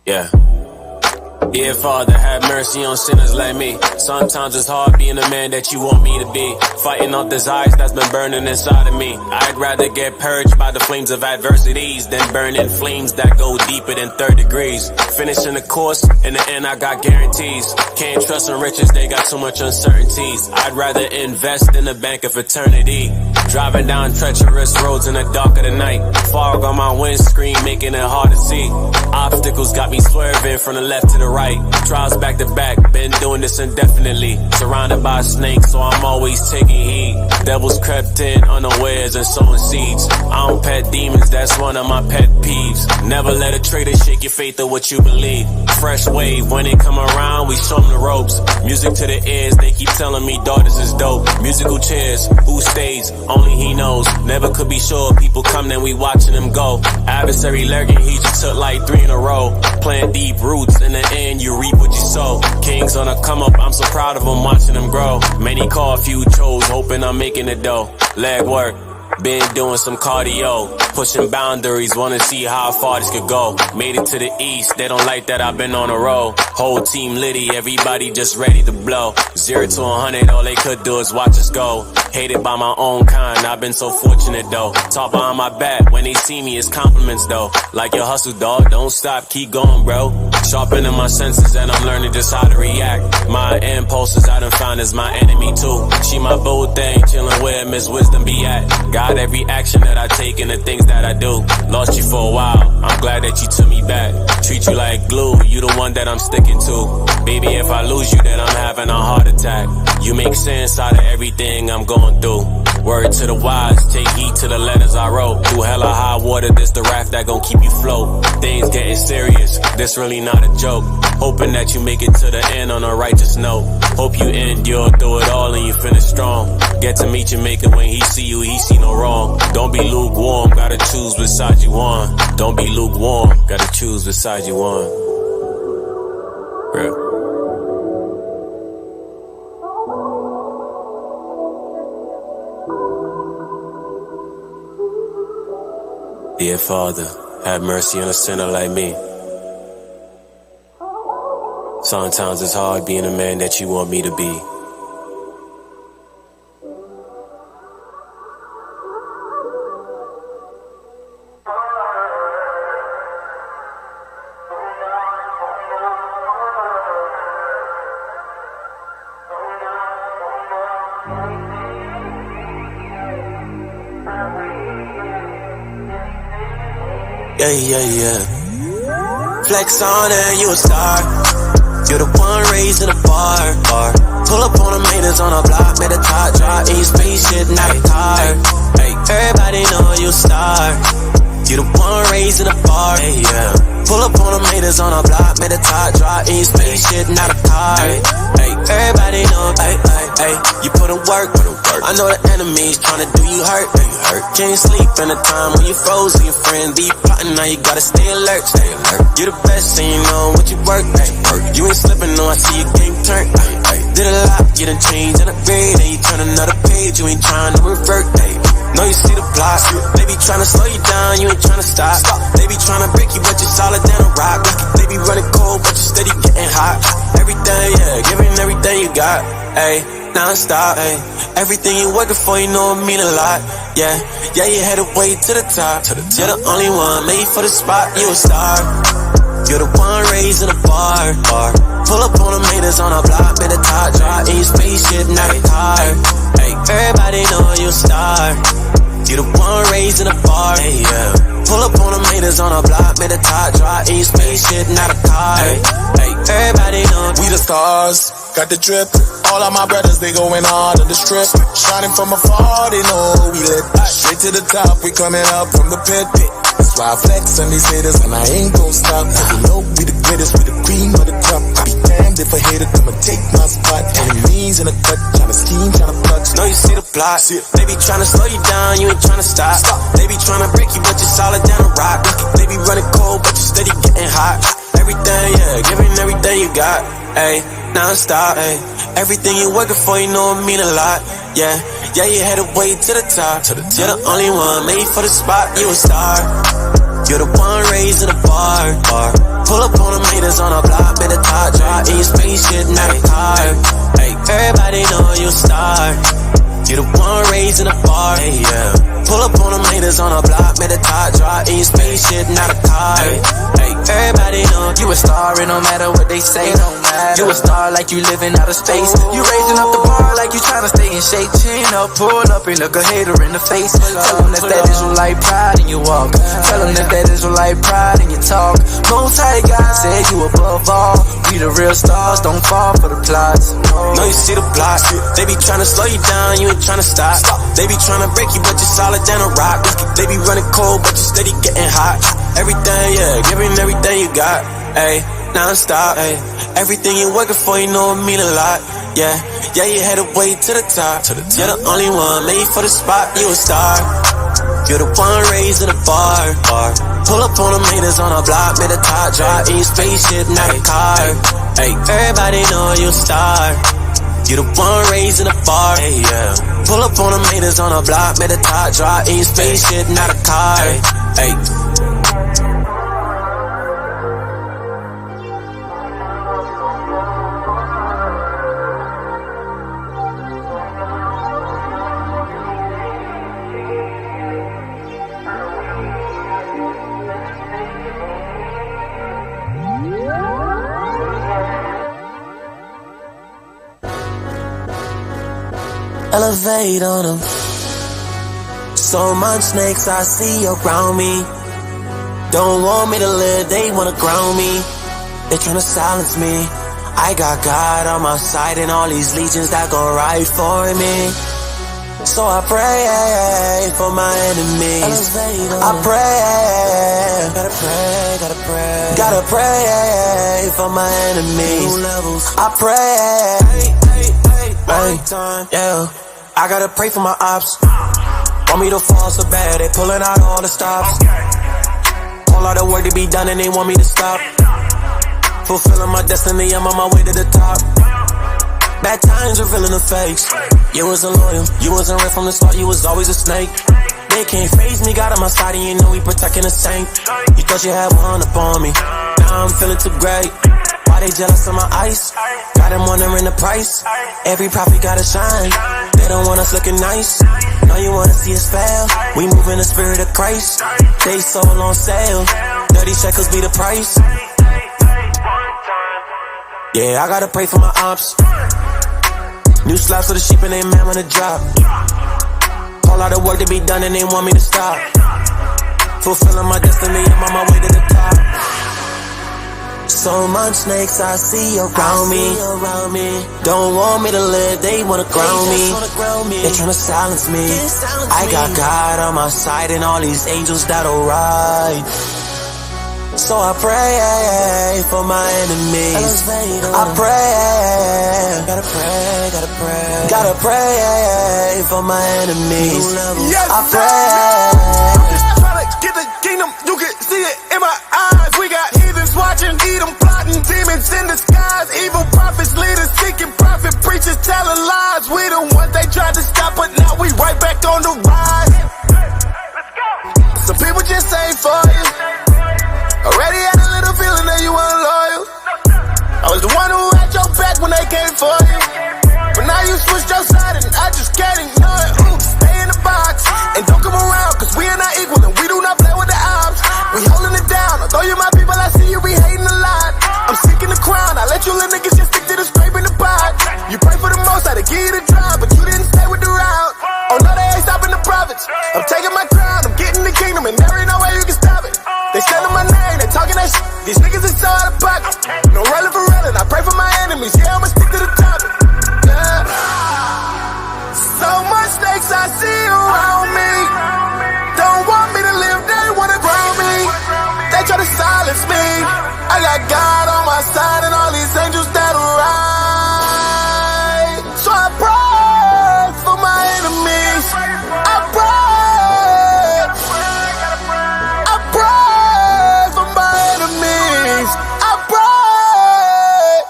Yeah. Dear Father, have mercy on sinners like me. Sometimes it's hard being the man that you want me to be. Fighting off desires that's been burning inside of me. I'd rather get purged by the flames of adversities than burn in flames that go deeper than 3rd degrees. Finishing the course, in the end I got guarantees. Can't trust in riches, they got too much uncertainties. I'd rather invest in the bank of eternity. Driving down treacherous roads in the dark of the night. Fog on my windscreen, making it hard to see. Obstacles got me swerving from the left to the right. Trials back to back, been doing this indefinitely. Surrounded by snakes, so I'm always taking heed. Devils crept in unawares and sowing seeds. I don't pet demons, that's one of my pet peeves. Never let a traitor shake your faith or what you believe. Fresh wave, when they come around, we show them the ropes. Music to the ears, they keep telling me daughters is dope. Musical chairs, who stays? Only he knows. Never could be sure, people come then we watching them go. Adversary lurking, he just took like 3 in a row. Plant deep roots, in the end you reap what you sow. Kings on a come up, I'm so proud of them, watching them grow. Many call, few chose, hoping I'm making it dough. Leg work, been doing some cardio. Pushing boundaries, wanna see how far this could go. Made it to the east, they don't like that I've been on a roll. Whole team litty, everybody just ready to blow. 0 to 100, all they could do is watch us go. Hated by my own kind, I've been so fortunate though. Talk behind my back, when they see me it's compliments though. Like your hustle dog, don't stop, keep going bro. Sharpening my senses and I'm learning just how to react. My impulses I done found is my enemy too. She my boo thing, chillin' where Miss Wisdom be at. Got every action that I take and the things that I do. Lost you for a while, I'm glad that you took me back. Treat you like glue, you the one that I'm sticking to. Baby, if I lose you then I'm having a heart attack. You make sense out of everything I'm going through. Word to the wise, take heed to the letters I wrote. Through hella high water, this the raft that gon' keep you float. Things getting serious, this really not a joke. Hoping that you make it to the end on a righteous note. Hope you endure through it all and you finish strong. Get to meet your maker when he see you, he see no wrong. Don't be lukewarm, gotta choose which side you want. Don't be lukewarm, gotta choose which side you want. Real. Dear Father, have mercy on a sinner like me. Sometimes it's hard being a man that you want me to be. Yeah. Flex on and you a star. You're the one raised in a bar. Pull up on them haters on a block, made a top drop in your spaceship, not a car. Everybody know you a star. You the one raised in a bar. Pull up on them haters on a block, made a top drop in your spaceship, not a car. Everybody know, you put in work. I know the enemy's tryna do you hurt. Can't sleep in the time when you froze and your friends be plotting. Now you gotta stay alert. You the best and you know what you work. You ain't slipping, no, I see your game turn. Did a lot, you done changed and upgrade, and you turn another page, you ain't trying to revert. Know you see the plot. They be trying to slow you down, you ain't trying to stop. They be trying to break you, but you're solid down a rock. They be running cold, but you're steady getting hot. Everything, giving everything you got. Non-stop, everything you working for, you know it mean a lot. Yeah, you headed way to the top. You're the only one made for the spot, you a star. You're the one raised in a bar. Pull up on them haters on a block, made a top drop in your spaceship, not a car. Everybody know you a star. You the one raised in a bar. Pull up on them haters on a block, made a top drop in your spaceship, not a car. Everybody know we the stars, got the drip. All of my brothers, they going hard on the strip. Shining from afar, they know we lit. Straight to the top, we coming up from the pit. That's why I flex on these haters, and I ain't gon' stop. Cause we know we the greatest, we the cream of the crop. I be damned if a hater come and take my spot. Enemies in the cut, tryna scheme, tryna clutch. Know you see the plot. They be tryna slow you down, you ain't tryna stop. They be tryna break you, but you're solid down a rock. They be running cold, you got, ayy, non-stop, ayy. Everything you working for, you know it mean a lot, yeah. Yeah, you headed way to the top. You're the only one made for the spot, you a star. You're the one raised in the bar. Pull up on them haters on a block, man, the top drop in your spaceship, not a car. Ay, everybody know you a star. You're the one raised in the bar, yeah. Pull up on them haters on a block, man, the top drop in your spaceship, not a car. Ay, everybody know you a star, and no matter what they say, don't matter. You a star like you living out of space. You raising up the bar like you trying to stay in shape. Chin up, pull up and look a hater in the face. Tell them that Israelite pride in your walk. Tell them that Israelite pride in your talk. Most High God said you above all. We the real stars, don't fall for the plots. No, you see the plot. They be trying to slow you down, you ain't trying to stop. They be trying to break you, but you're solid down a rock. They be running cold, but you steady getting hot. Everything, yeah, giving everything you got, ayy, non-stop, ayy. Everything you working for, you know it mean a lot, yeah. Yeah, you headed way to the top. You're the only one made for the spot, you a star. You're the one raised in the bar. Pull up on them haters on a block, man, the top drop in your spaceship, not a car. Ay, everybody know you a star. You're the one raised in the bar, yeah. Pull up on them haters on a block, man, the top drop in your spaceship, not a car. Ay. Elevate on them. So much snakes I see around me. Don't want me to live, they wanna ground me. They tryna silence me. I got God on my side and all these legions that gon' ride for me. So I pray for my enemies. I pray, gotta pray for my enemies. I pray, yeah. I gotta pray for my ops. Want me to fall so bad, they pulling out all the stops. All of the work to be done and they want me to stop. Fulfilling my destiny, I'm on my way to the top. Bad times revealing the fakes. You wasn't loyal, you wasn't real from the start, you was always a snake. They can't phase me, God on my side and you know we protecting the saint. You thought you had one up on me, now I'm feeling too great. Why they jealous of my ice? Got them wondering the price. Every prophet gotta shine. They don't want us looking nice. Now you wanna see us fail. We move in the spirit of Christ. They sold on sale. 30 shekels be the price. Yeah, I gotta pray for my ops. New slaps for the sheep and they man wanna drop. All out of work to be done and they want me to stop. Fulfilling my destiny, I'm on my way to the top. So much snakes I see around me. Don't want me to live, they wanna ground me. They tryna silence me. I got God on my side and all these angels that'll ride. So I pray for my enemies. I pray, gotta pray for my enemies. I pray. Tryna get the kingdom, you can see it in my eyes. We got heathens watching, Edom plotting, demons in disguise. Evil prophets, leaders seeking profit, preachers telling lies. We the ones they tried to stop, but now we right back on the rise. Some people just ain't for you. Already had a little feeling that you weren't loyal. I was the one who had your back when they came for you. But now you switched your side and I just can't ignore it. Stay in the box and don't come around, cause we are not equal and we do not play with the ops. We holding it down, although you're my people, I see you be hating a lot. I'm seeking the crown, I let you little niggas just stick to the scrape in the pot. You pray for the most, I to give you the drive, but you didn't stay with the route. Oh no, they ain't stopping the prophets. I'm taking my crown, I'm getting the kingdom, and there ain't no way you can stop it. They selling my name, they talking that shit. These niggas is so out of pocket. No running for real, and I pray for my enemies. Yeah, I'ma stick to the topic. Yeah. So much snakes I see around me. Don't want me to live, they wanna ground me. They try to silence me. I got God on my side and all these angels that'll ride. So I pray for my enemies. I pray. I pray for my enemies. I pray.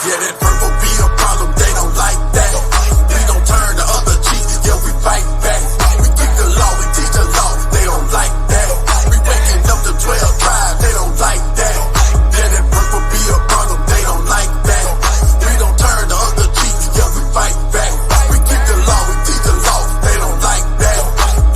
Yeah, that purple be a problem, they don't like that. We gon' turn the other cheek, yeah, we fight back. We keep the law, we teach the law, they don't like that. We waking up the 12 tribes, they don't like that. Yeah, that purple be a problem, they don't like that. We gon' turn the other cheek, yeah, we fight back. We keep the law, we teach the law, they don't like that.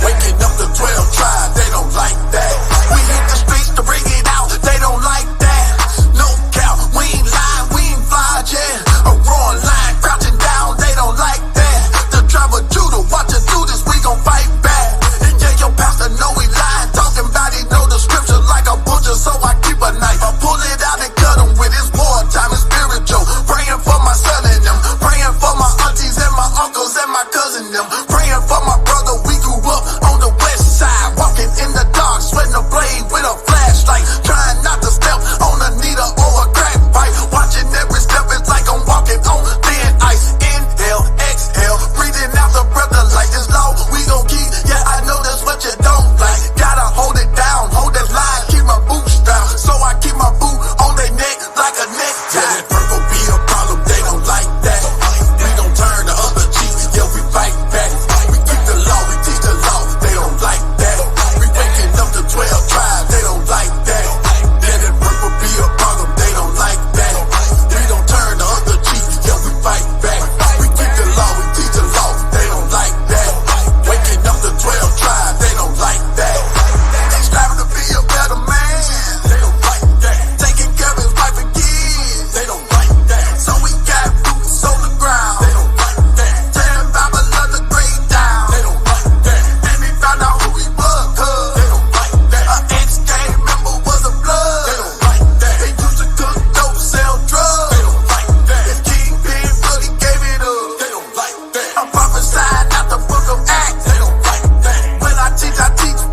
Waking up the 12 tribes, they don't like that. We hit the streets to bring it out, they don't like that. No count, we ain't lying, we ain't fly, yeah. A raw line, crouching down, they don't like that. The tribe of Judah, watch us do this, we gon' fight back. And yeah, your pastor know he lying, talking about he know the scripture like a butcher, so I keep a knife. I pull it out and cut him with his wartime, it's spiritual. Praying for my son and them, praying for my aunties and my uncles and my cousin them. Praying for my brother, we grew up on the west side, walking in the dark, sweating a blade with a flashlight, trying not to step on a needle or a crack pipe. Watching every step, it's like I'm walking on thin ice. Inhale, exhale, breathing out the breath of life. This law we gon' keep, yeah, I know that's what you don't like. Gotta hold it down, hold that line, keep my boots down, so I keep my boot on their neck like a necktie. Yeah, that purple be a problem, they don't like that. We gon' turn the other cheek, yeah, we fight back. We keep the law, we teach the law, they don't like that. We waking up the 12 tribes, they don't like that. Yeah, that purple be a problem, they don't like that. We gon' turn the other cheek, yeah, we fight back. We keep the law, we teach the law, they don't like that. Waking up the 12 tribes, they don't like that. Striving to be a better man, they don't like that. Taking care of his wife and kids, they don't like that. So we got boots on the ground, they don't like that. Tearing Bible the grade down, they don't like that. Then we found out who he was, cuz they don't like that. An ex-gang member was a blood, they don't like that. They used to cook dope, sell drugs, they don't like that. His kingpin really gave it up, they don't like that. I'm prophesying out the book of Acts, they don't like that. When I teach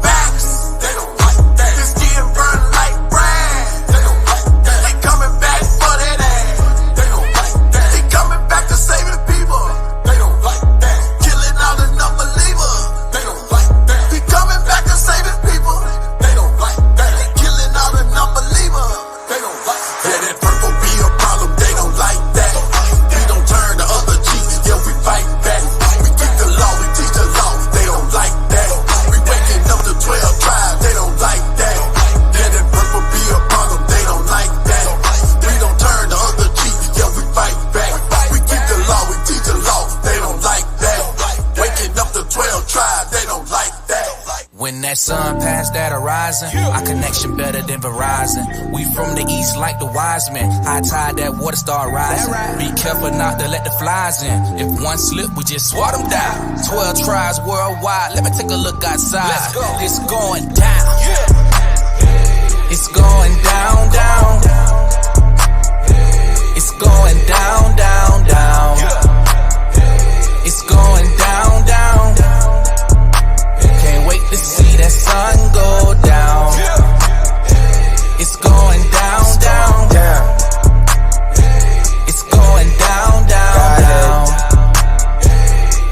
facts, they don't like that. His skin burn like brand, they don't like that. They coming back for that ass, they don't like that. They coming back to save the people, they don't like that. Killing all the non-believers, they don't like that. He coming back to save the people, they don't like that. They killing all the non-believers, they don't like that. Yeah, that purple be a problem, they don't like that. We gon' turn the other cheek, yeah, we fight back. We keep the law, we teach the law, they don't like that. We waking up the 12 tribes, they don't like that. Yeah, that purple be a problem, they don't like that. We gon' turn the other cheek, yeah, we fight back. We keep the law, we teach the law, they don't like that. Waking up the 12 tribes, they don't like that. When that sun passed that horizon, our connection better than Verizon. We from the east like the wise men. High tide, that water start rising. Be careful not to let the flies in. If one slip, we just swat them down. 12 tribes worldwide. Let me take a look outside. Let's go. It's going down. It's going down, down. It's going down, down, down. It's going down, down. Can't wait to see that sun go down. It's going down, down. It's going down, down, down.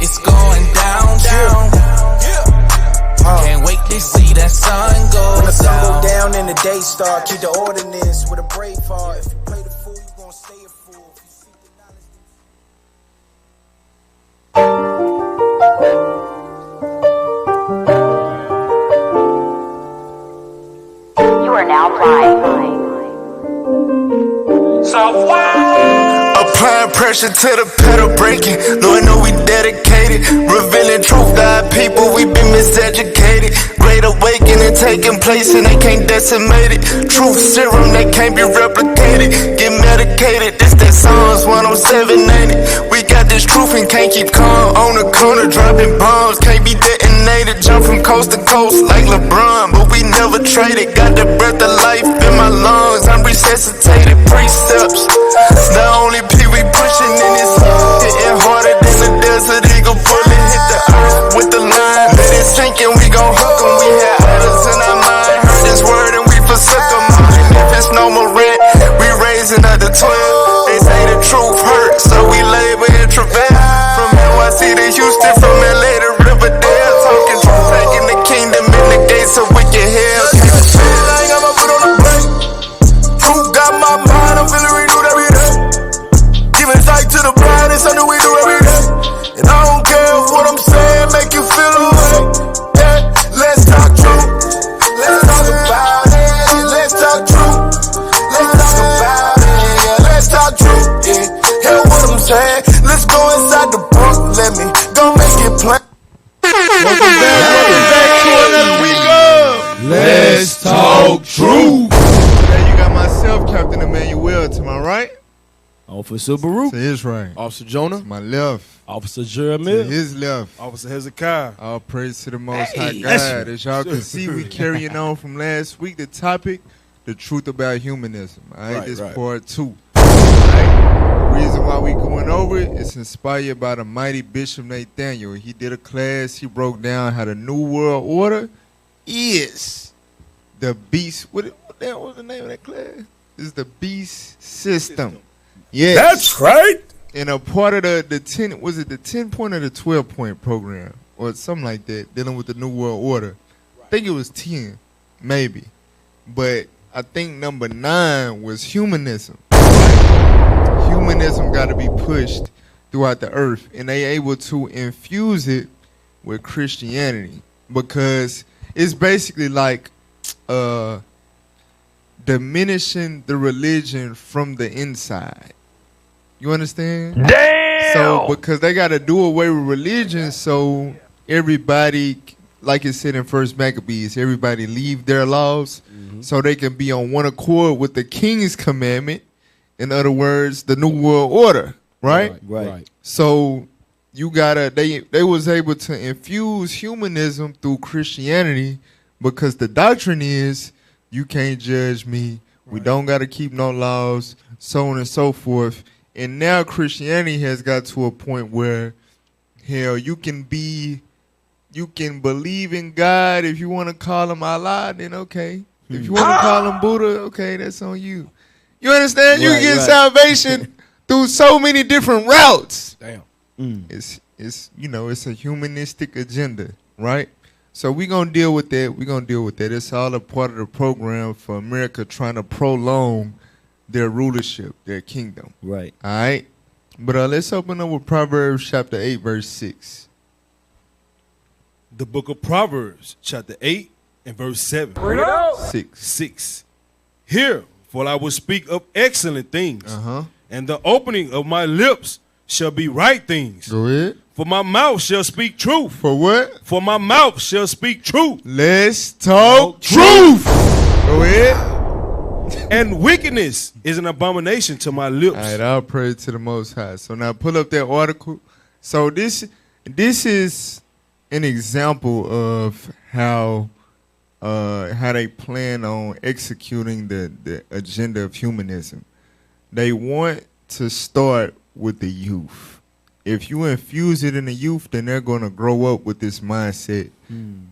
It's going down, down. Can't wait to see that sun go down. When the sun go down and the day start, keep the ordinance with a brave heart. If you play the fool, you gon' stay a fool. If you seek the knowledge. You are now flying. Applying pressure to the pedal breaking. Lord know we dedicated. Revealing truth to our people, we been miseducated. Great awakening taking place and they can't decimate it. Truth serum that can't be replicated. Get medicated, this that Psalms 107 ain't it? We got this truth and can't keep calm. On the corner dropping bombs, can't be detonated. Jump from coast to coast like LeBron, but we never traded. Got the breath of life in my lungs, I'm resuscitated. Precepts, the only P we pushing in this hitting harder than the desert eagle bullet. Hit the earth with the line, let it sink and we gon' hook 'em. We had others in our mind, heard this word and we forsook 'em. And if it's no more rent, we raising up the 12. They say the truth hurts, so we labor and travail. From NYC to Houston, from LA to Riverdale, talking truth, taking the kingdom in the gates of wicked hell. Can't feel like I'ma put on the plate. Truth got my mind, I'm feeling renewed every day. the plight. Welcome back to another week of Let's Talk Truth. Today you got myself, Captain Emmanuel, to my right. Officer Baruch. To his right. Officer Jonah. To my left. Officer To Jeremiah. his left. Officer Hezekiah. All praise to the Most High Hey, God. As y'all can see, we carrying on from last week. The topic, the truth about humanism. All right, this part 2. All right. Reason why we going over it is inspired by the mighty Bishop Nathaniel. He did a class. He broke down how the New World Order is the beast. What was the name of that class? It's the beast system. Yes. That's right. And a part of the 10, was it the 10-point or the 12-point program or something like that, dealing with the New World Order. I think it was 10, maybe. But I think number 9 was humanism. Humanism got to be pushed throughout the earth, and they able to infuse it with Christianity because it's basically like diminishing the religion from the inside. You understand? Damn! So, because they got to do away with religion, so everybody, like it said in First Maccabees, everybody leave their laws so they can be on one accord with the king's commandment. In other words, the New World Order, right? Right. So you gotta, they was able to infuse humanism through Christianity because the doctrine is you can't judge me. We don't gotta keep no laws, so on and so forth. And now Christianity has got to a point where, hell, you can believe in God. If you want to call him Allah, then okay. If you want to call him Buddha, okay, that's on you. You understand? You get salvation through so many different routes. Damn. It's it's a humanistic agenda, right? So we're going to deal with that. It's all a part of the program for America trying to prolong their rulership, their kingdom. Right. All right? But let's open up with Proverbs chapter 8, verse 6. The book of Proverbs, chapter 8 and verse 7. 6. Hear, for I will speak of excellent things, and the opening of my lips shall be right things. Go ahead. For my mouth shall speak truth. For what? For my mouth shall speak truth. Let's talk truth. Go ahead. And wickedness is an abomination to my lips. All right, I'll pray to the Most High. So now pull up that article. So this is an example of how they plan on executing the agenda of humanism. They want to start with the youth. If you infuse it in the youth, then they're going to grow up with this mindset.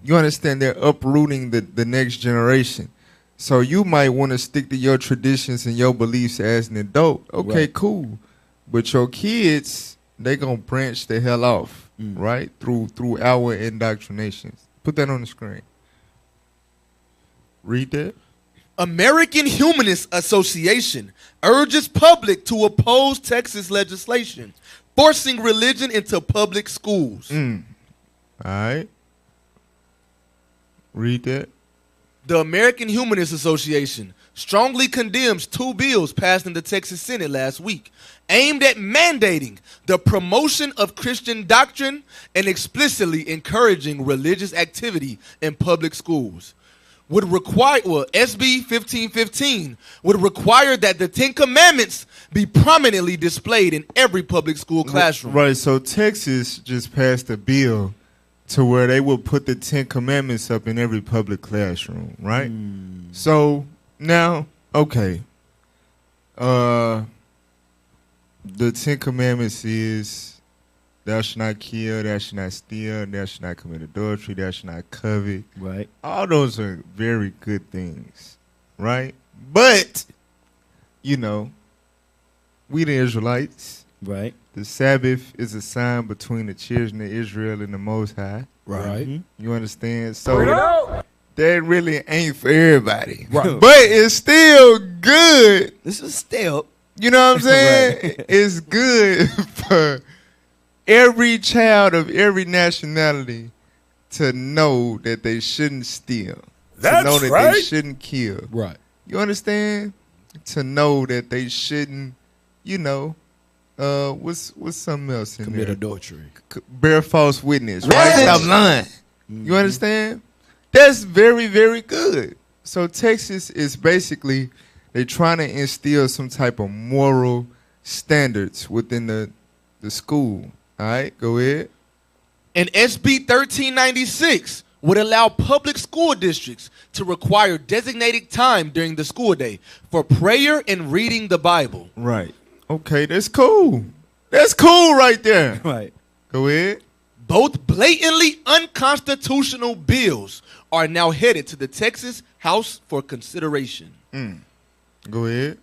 You understand? They're uprooting the next generation. So you might want to stick to your traditions and your beliefs as an adult. Okay, cool. But your kids, they going to branch the hell off, right? Through our indoctrination. Put that on the screen. Read that. American Humanist Association urges public to oppose Texas legislation forcing religion into public schools. All right. Read that. The American Humanist Association strongly condemns 2 bills passed in the Texas Senate last week aimed at mandating the promotion of Christian doctrine and explicitly encouraging religious activity in public schools. SB 1515 would require that the 10 Commandments be prominently displayed in every public school classroom. Right, so Texas just passed a bill to where they will put the 10 Commandments up in every public classroom, right? So now, okay, the 10 Commandments is thou shalt not kill, thou shalt not steal, thou shalt not commit adultery, thou shalt not covet. Right. All those are very good things, right? But, we the Israelites. Right. The Sabbath is a sign between the children of Israel and the Most High. Right. You understand? So that really ain't for everybody. Right. But it's still good. This is a step. You know what I'm saying? It's good for every child of every nationality to know that they shouldn't steal. That's to know that right. they shouldn't kill. Right. You understand? To know that they shouldn't, what's something else in Commit there? adultery. Bear false witness, right? Stop lying. You understand? That's very, very good. So Texas is basically, they're trying to instill some type of moral standards within the school. All right, go ahead. And SB 1396 would allow public school districts to require designated time during the school day for prayer and reading the Bible. Right. Okay, that's cool. That's cool right there. Right. Go ahead. Both blatantly unconstitutional bills are now headed to the Texas House for consideration. Go ahead.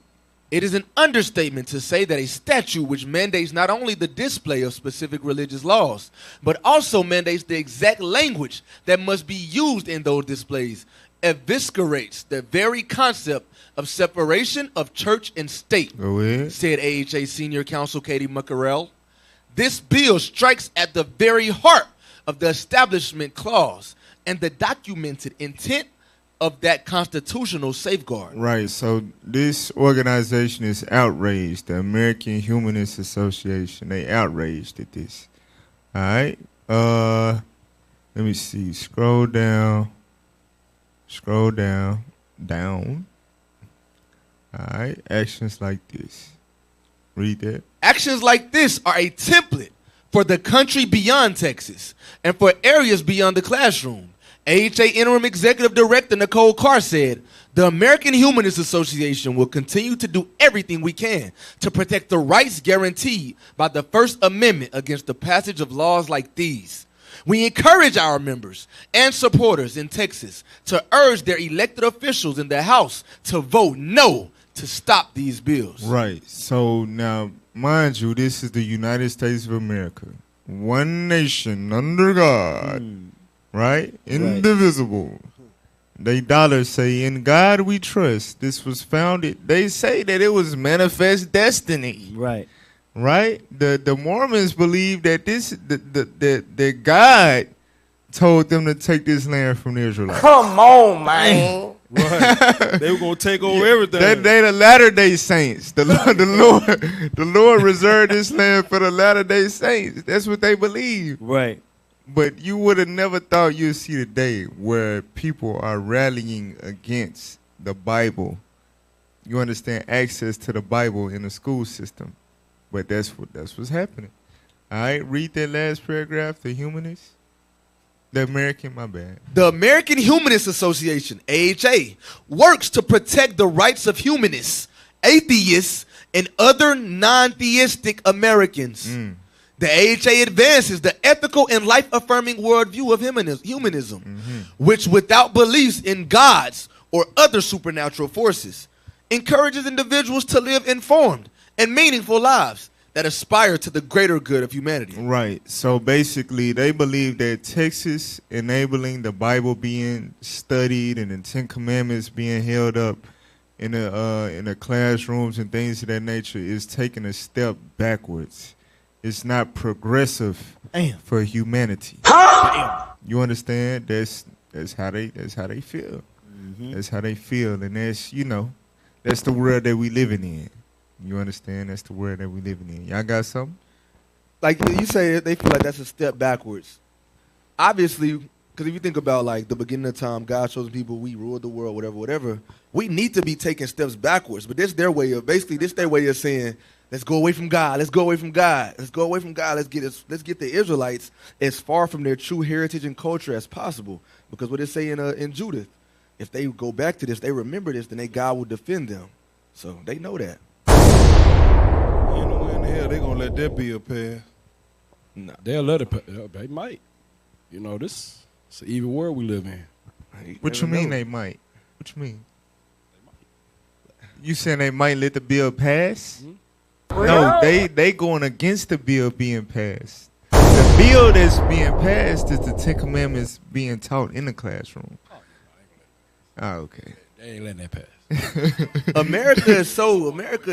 It is an understatement to say that a statute which mandates not only the display of specific religious laws, but also mandates the exact language that must be used in those displays eviscerates the very concept of separation of church and state, Go ahead. said AHA Senior Counsel Katie Muckarell. This bill strikes at the very heart of the Establishment Clause and the documented intent of that constitutional safeguard. Right. So this organization is outraged. The American Humanist Association. They outraged at this. All right. Let me see. Scroll down. Down. All right. Actions like this. Read that. Actions like this are a template for the country beyond Texas and for areas beyond the classroom. AHA Interim Executive Director Nicole Carr said, the American Humanist Association will continue to do everything we can to protect the rights guaranteed by the First Amendment against the passage of laws like these. We encourage our members and supporters in Texas to urge their elected officials in the House to vote no to stop these bills. Right. So now, mind you, this is the United States of America. One nation under God. Right? Indivisible. They dollars say, in God we trust. This was founded. They say that it was manifest destiny. Right. Right? The Mormons believe that that God told them to take this land from the Israelites. Come on, man. Right. They were gonna take over everything. They the Latter-day Saints. The Lord reserved this land for the Latter-day Saints. That's what they believe. Right. But you would have never thought you'd see the day where people are rallying against the Bible. You understand, access to the Bible in the school system. But that's what's happening. All right, read that last paragraph, the humanists. The American, my bad. The American Humanist Association, AHA, works to protect the rights of humanists, atheists, and other non-theistic Americans. The AHA advances the ethical and life-affirming worldview of humanism, which without beliefs in gods or other supernatural forces, encourages individuals to live informed and meaningful lives that aspire to the greater good of humanity. Right. So basically, they believe that Texas enabling the Bible being studied and the Ten Commandments being held up in the classrooms and things of that nature is taking a step backwards. It's not progressive for humanity. You understand? That's how they feel. That's how they feel, and that's that's the world that we living in. You understand? That's the world that we living in. Y'all got something? Like you say, they feel like that's a step backwards. Obviously, because if you think about like the beginning of time, God chosen people, we ruled the world, whatever. We need to be taking steps backwards, but this their way of saying, let's go away from God. Let's go away from God. Let's go away from God. Let's get the Israelites as far from their true heritage and culture as possible. Because what it say in Judith, if they go back to this, they remember this, then God will defend them. So they know that. Ain't no way in the hell they gonna let that be a pass. Nah, they'll let it. They might. This it's an evil world we live in. What you mean they might? What you mean? You saying they might let the bill pass? No, they going against the bill being passed. The bill that's being passed is the Ten Commandments being taught in the classroom. Oh, okay. They ain't letting that pass. America is so like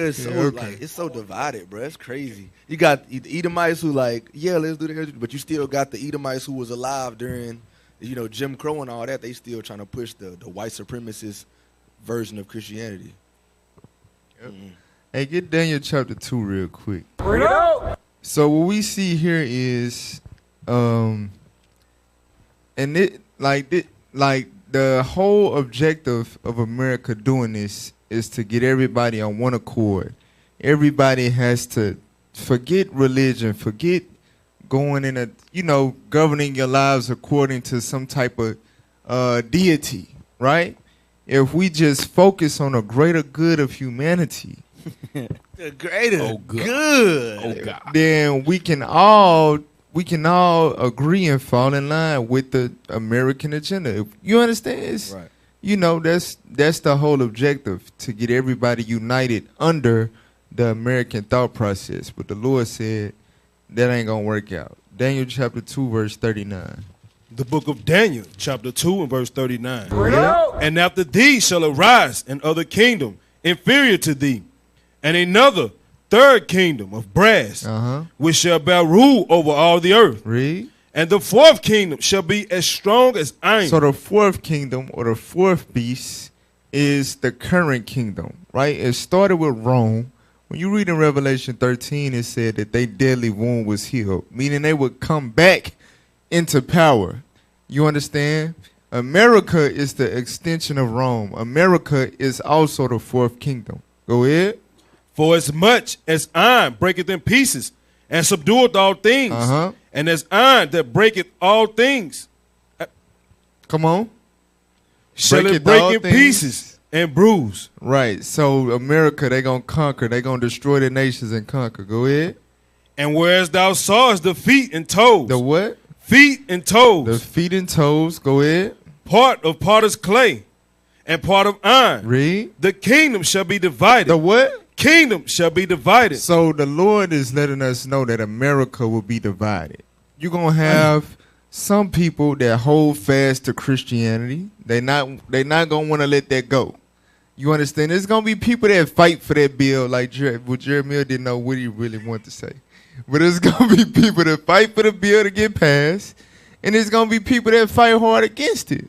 it's so divided, bro. It's crazy. You got the Edomites who like, yeah, let's do the heritage, but you still got the Edomites who was alive during, Jim Crow and all that. They still trying to push the white supremacist version of Christianity. Yep. Hey, get Daniel chapter 2 real quick. Bring it out. So what we see here is, and it like the whole objective of America doing this is to get everybody on one accord. Everybody has to forget religion, forget going in governing your lives according to some type of deity, right? If we just focus on the greater good of humanity, The greater good. good. Oh God. then we can all agree and fall in line with the American agenda. You understand? Right. That's the whole objective, to get everybody united under the American thought process. But the Lord said that ain't gonna work out. Daniel chapter 2 verse 39. The book of Daniel, chapter 2 and verse 39. Bring it out. And after thee shall arise another kingdom inferior to thee, and another third kingdom of brass, which shall bear rule over all the earth. Read. And the fourth kingdom shall be as strong as iron. So the fourth kingdom, or the fourth beast, is the current kingdom, right? It started with Rome. When you read in Revelation 13, it said that their deadly wound was healed, meaning they would come back into power. You understand? America is the extension of Rome. America is also the fourth kingdom. Go ahead. For as much as iron breaketh in pieces, and subdueth all things, and as iron that breaketh all things, come on, shall it break in pieces and bruise. Right. So America, they gonna conquer. They gonna destroy the nations and conquer. Go ahead. And whereas thou sawest the feet and toes. The what? Feet and toes. The feet and toes. Go ahead. Part of potter's clay and part of iron. Read. The kingdom shall be divided. The what? Kingdom shall be divided. So the Lord is letting us know that America will be divided. You're gonna have some people that hold fast to Christianity. They not gonna want to let that go. You understand? There's gonna be people that fight for that bill, like Jeremiah didn't know what he really wanted to say. But there's gonna be people that fight for the bill to get passed, and there's gonna be people that fight hard against it,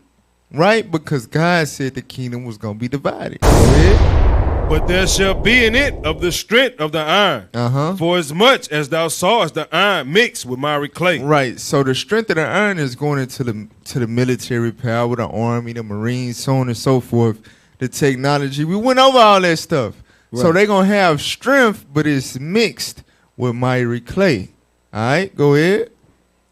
right? Because God said the kingdom was gonna be divided. Go ahead. But there shall be in it of the strength of the iron. For as much as thou sawest the iron mixed with miry clay. Right. So the strength of the iron is going into the military power, the army, the Marines, so on and so forth, the technology. We went over all that stuff. Right. So they're going to have strength, but it's mixed with miry clay. All right, go ahead.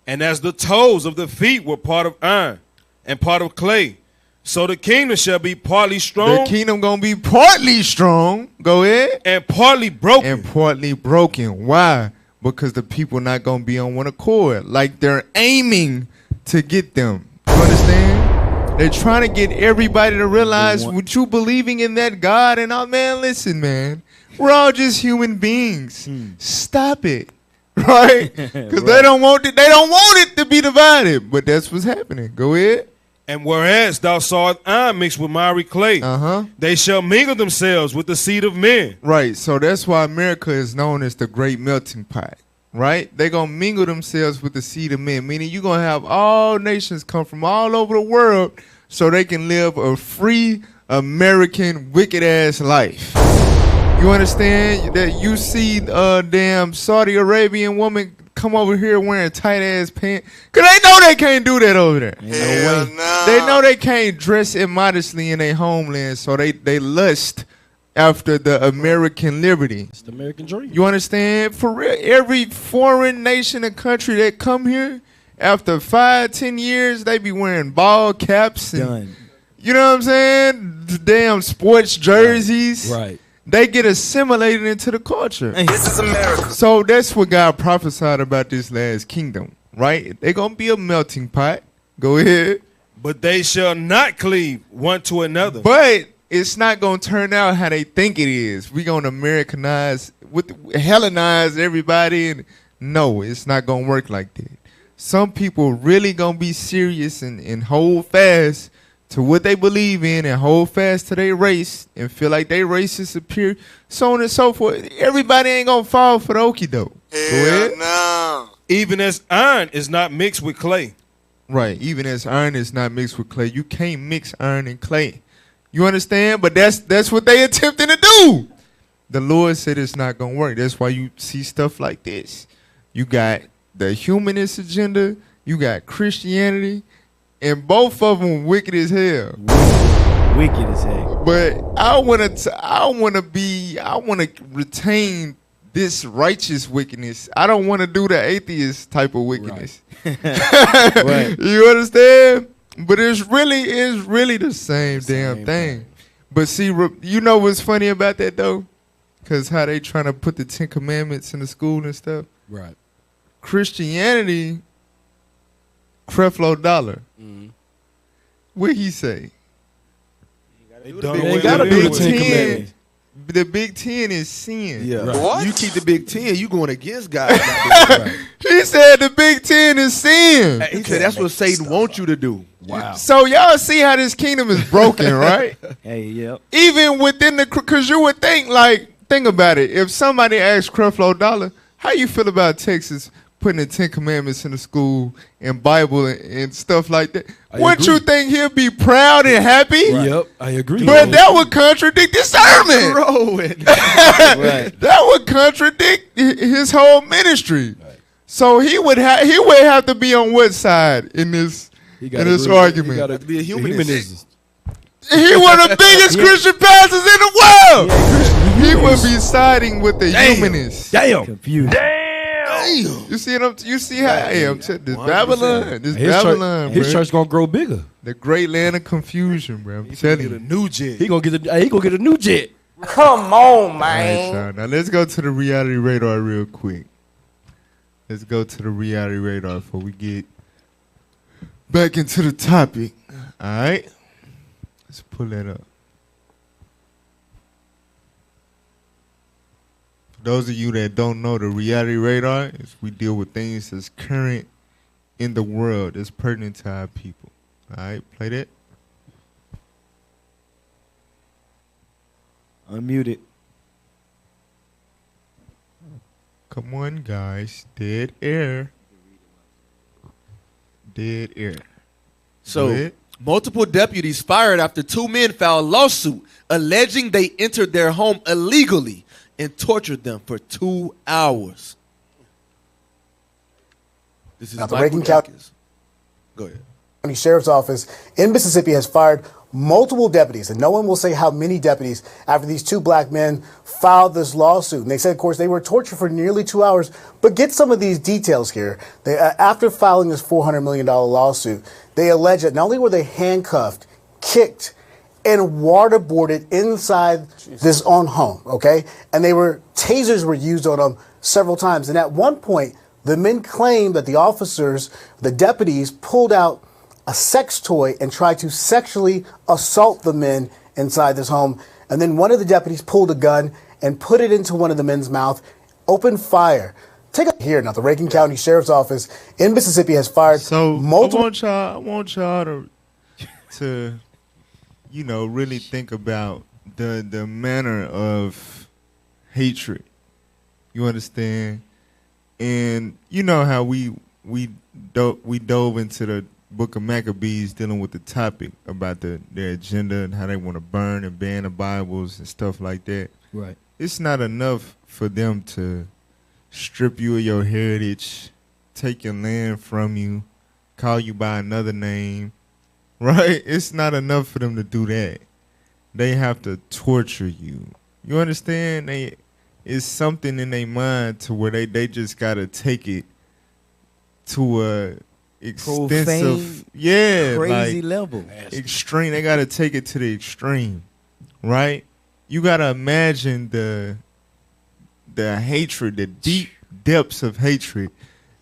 And as the toes of the feet were part of iron and part of clay, so the kingdom shall be partly strong. The kingdom gonna be partly strong. Go ahead. And partly broken. And partly broken. Why? Because the people not gonna be on one accord. Like they're aiming to get them. You understand? They're trying to get everybody to realize what you believing in that God and all. Man, listen, man. We're all just human beings. Stop it. Right? Because they don't want it. They don't want it to be divided. But that's what's happening. Go ahead. And whereas thou sawest iron mixed with miry clay, they shall mingle themselves with the seed of men. Right. So that's why America is known as the great melting pot. Right? They're going to mingle themselves with the seed of men, meaning you're going to have all nations come from all over the world so they can live a free American wicked-ass life. You understand? That you see a damn Saudi Arabian woman come over here wearing tight-ass pants. Because they know they can't do that over there. Hell no. They know they can't dress immodestly in their homeland, so they lust after the American liberty. It's the American dream. You understand? For real, every foreign nation and country that come here, after 5-10 years, they be wearing ball caps. And, you know what I'm saying? The damn sports jerseys. Right. They get assimilated into the culture. This is America. So that's what God prophesied about this last kingdom, right? They're going to be a melting pot. Go ahead. But they shall not cleave one to another. But it's not going to turn out how they think it is. We're going to Americanize, Hellenize everybody. And no, it's not going to work like that. Some people really going to be serious and hold fast to what they believe in and hold fast to their race and feel like their race is superior, so on and so forth. Everybody ain't going to fall for the okie doke. Hell no. Even as iron is not mixed with clay. Right. Even as iron is not mixed with clay. You can't mix iron and clay. You understand? But that's what they attempting to do. The Lord said it's not gonna work. That's why you see stuff like this. You got the humanist agenda, you got Christianity, and both of them wicked as hell. Wicked as hell. But I wanna retain this righteous wickedness. I don't want to do the atheist type of wickedness. Right. You understand? But it's really the same damn thing. But see, you know what's funny about that though? Because how they trying to put the 10 Commandments in the school and stuff. Right. Christianity, Creflo Dollar. What he say? They ain't gotta do the 10 Commandments. The Big Ten is sin. Yeah. Right. What? You keep the Big Ten, you going against God. Right. He said the Big Ten is sin. He said that's what Satan wants you to do. Wow. So y'all see how this kingdom is broken, right? Hey, yep. Even within because you would think about it. If somebody asked Creflo Dollar, how you feel about Texas putting the 10 Commandments in the school and Bible and stuff like that? Wouldn't you think he'll be proud and happy? Right. Yep, I agree. But that would contradict his sermon. Right. That would contradict his whole ministry. Right. So he would have to be on what side in this argument? He got to be a humanist. He one of the biggest Christian pastors in the world. He would be siding with the humanists. Damn. Confused. You see how I am. This Babylon. His church gonna grow bigger. The great land of confusion, bro. I'm telling you. Get a new jet. He gonna get a new jet. Come on, man. All right, now let's go to the reality radar real quick. Let's go to the reality radar before we get back into the topic. All right. Let's pull that up. For those of you that don't know, the reality radar is we deal with things that's current in the world that's pertinent to our people. All right, play that. Unmute it. Come on, guys. Dead air. Dead air. So, multiple deputies fired after 2 men filed a lawsuit alleging they entered their home illegally and tortured them for 2 hours. This is now, the Reagan County. Go ahead. County Sheriff's Office in Mississippi has fired multiple deputies, and no one will say how many deputies, after these 2 black men filed this lawsuit. And they said, of course, they were tortured for nearly 2 hours. But get some of these details here. They, after filing this $400 million lawsuit, they allege that not only were they handcuffed, kicked, and waterboarded inside this own home, okay? And tasers were used on them several times. And at one point, the men claimed that the deputies pulled out a sex toy and tried to sexually assault the men inside this home. And then one of the deputies pulled a gun and put it into one of the men's mouth, opened fire. Take a here now. The Reagan County Sheriff's Office in Mississippi has fired multiple. I want y'all to really think about the manner of hatred. You understand? And you know how we dove into the Book of Maccabees dealing with the topic about their agenda and how they want to burn and ban the Bibles and stuff like that. Right. It's not enough for them to strip you of your heritage, take your land from you, call you by another name, right? It's not enough for them to do that. They have to torture you. You understand? It's something in their mind to where they just got to take it to a extensive, crazy level. Extreme. They got to take it to the extreme, right? You got to imagine the hatred, the deep depths of hatred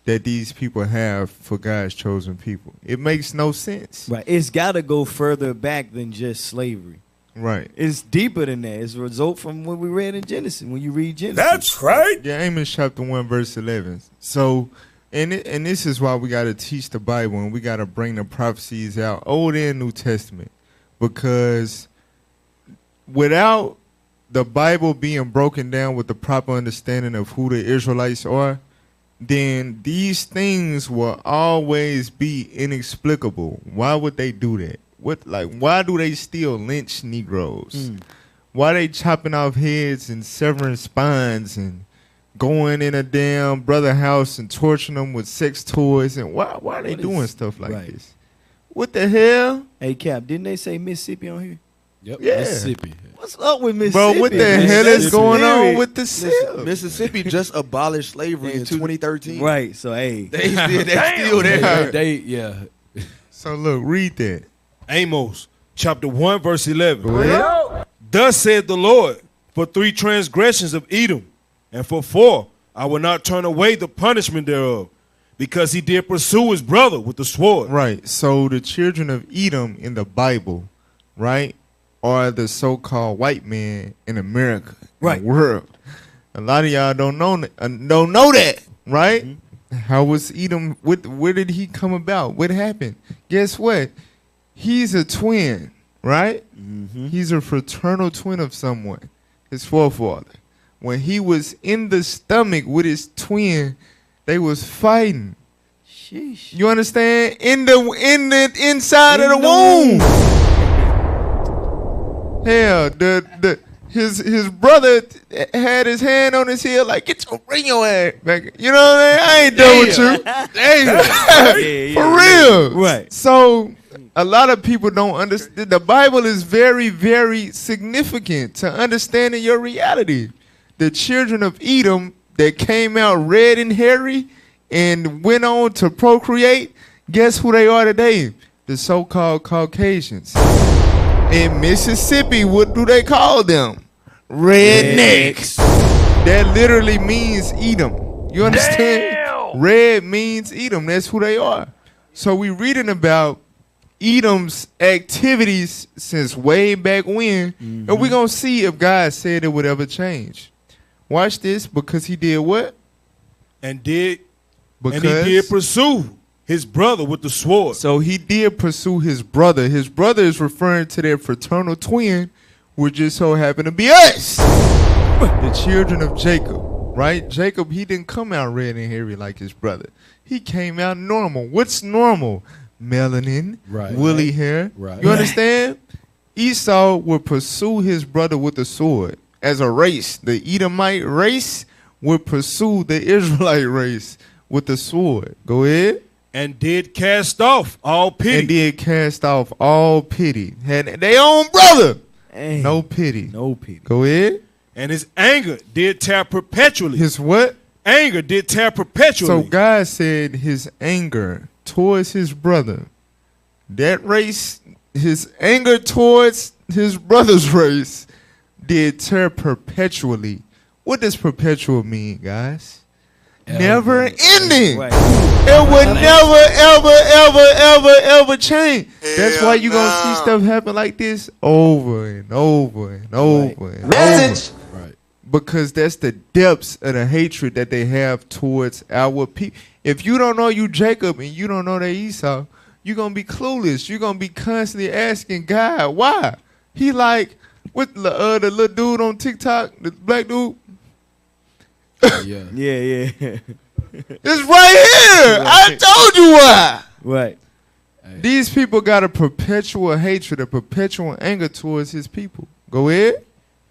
that these people have for God's chosen people. It makes no sense. Right. It's got to go further back than just slavery. Right. It's deeper than that. It's a result from what we read in Genesis, when you read Genesis. That's right. Yeah, Amos chapter 1, verse 11. So, and this is why we got to teach the Bible and we got to bring the prophecies out, Old and New Testament, because without the Bible being broken down with the proper understanding of who the Israelites are, then these things will always be inexplicable. Why would they do that? Why do they still lynch Negroes? Why they chopping off heads and severing spines and going in a damn brother house and torturing them with sex toys? And why are they doing stuff like this? What the hell? Hey, Cap, didn't they say Mississippi on here? Yep, Yeah. Mississippi. What's up with Mississippi? Bro, what the man? hell is going on Spirit. with the SIP? Mississippi just abolished slavery in 2013. Right, so hey. They still there. Yeah. So look, read that. Amos chapter 1 verse 11. Thus said the Lord, for 3 transgressions of Edom, and for 4 I will not turn away the punishment thereof, because he did pursue his brother with the sword. Right. So the children of Edom in the Bible, right, are the so-called white man in America, in the world. A lot of y'all don't know that, right? Mm-hmm. How was Edom? Where did he come about? What happened? Guess what? He's a twin, right? Mm-hmm. He's a fraternal twin of someone, his forefather. When he was in the stomach with his twin, they was fighting. Sheesh. You understand? In the inside of the womb. Hell, his brother had his hand on his heel like, bring your ass back. You know what I mean? I ain't done with you. For real. Right. So a lot of people don't understand. The Bible is very, very significant to understanding your reality. The children of Edom that came out red and hairy and went on to procreate, guess who they are today? The so-called Caucasians. In Mississippi, what do they call them? Rednecks. That literally means Edom. You understand? Damn. Red means Edom. That's who they are. So we reading about Edom's activities since way back when, and we're going to see if God said it would ever change. Watch this, because he did what? And he did pursue his brother with the sword. So he did pursue his brother. His brother is referring to their fraternal twin, which just so happened to be us, the children of Jacob, right? Jacob, he didn't come out red and hairy like his brother. He came out normal. What's normal? Melanin, woolly hair. Right. You understand? Esau would pursue his brother with the sword. As a race, the Edomite race would pursue the Israelite race with the sword. Go ahead. And did cast off all pity. And did cast off all pity. Had their own brother. Dang. No pity. No pity. Go ahead. And his anger did tear perpetually. His what? Anger did tear perpetually. So God said his anger towards his brother, that race, his anger towards his brother's race did tear perpetually. What does perpetual mean, guys? Never ending. Right. It would never, ever change. That's why you're going to see stuff happen like this over and over and over and over. Right. Because that's the depths of the hatred that they have towards our people. If you don't know you Jacob and you don't know that Esau, you're going to be clueless. You're going to be constantly asking God, why? He like, what the little dude on TikTok, the black dude? Yeah. It's right here. I told you why. Right. These people got a perpetual hatred, a perpetual anger towards his people. Go ahead.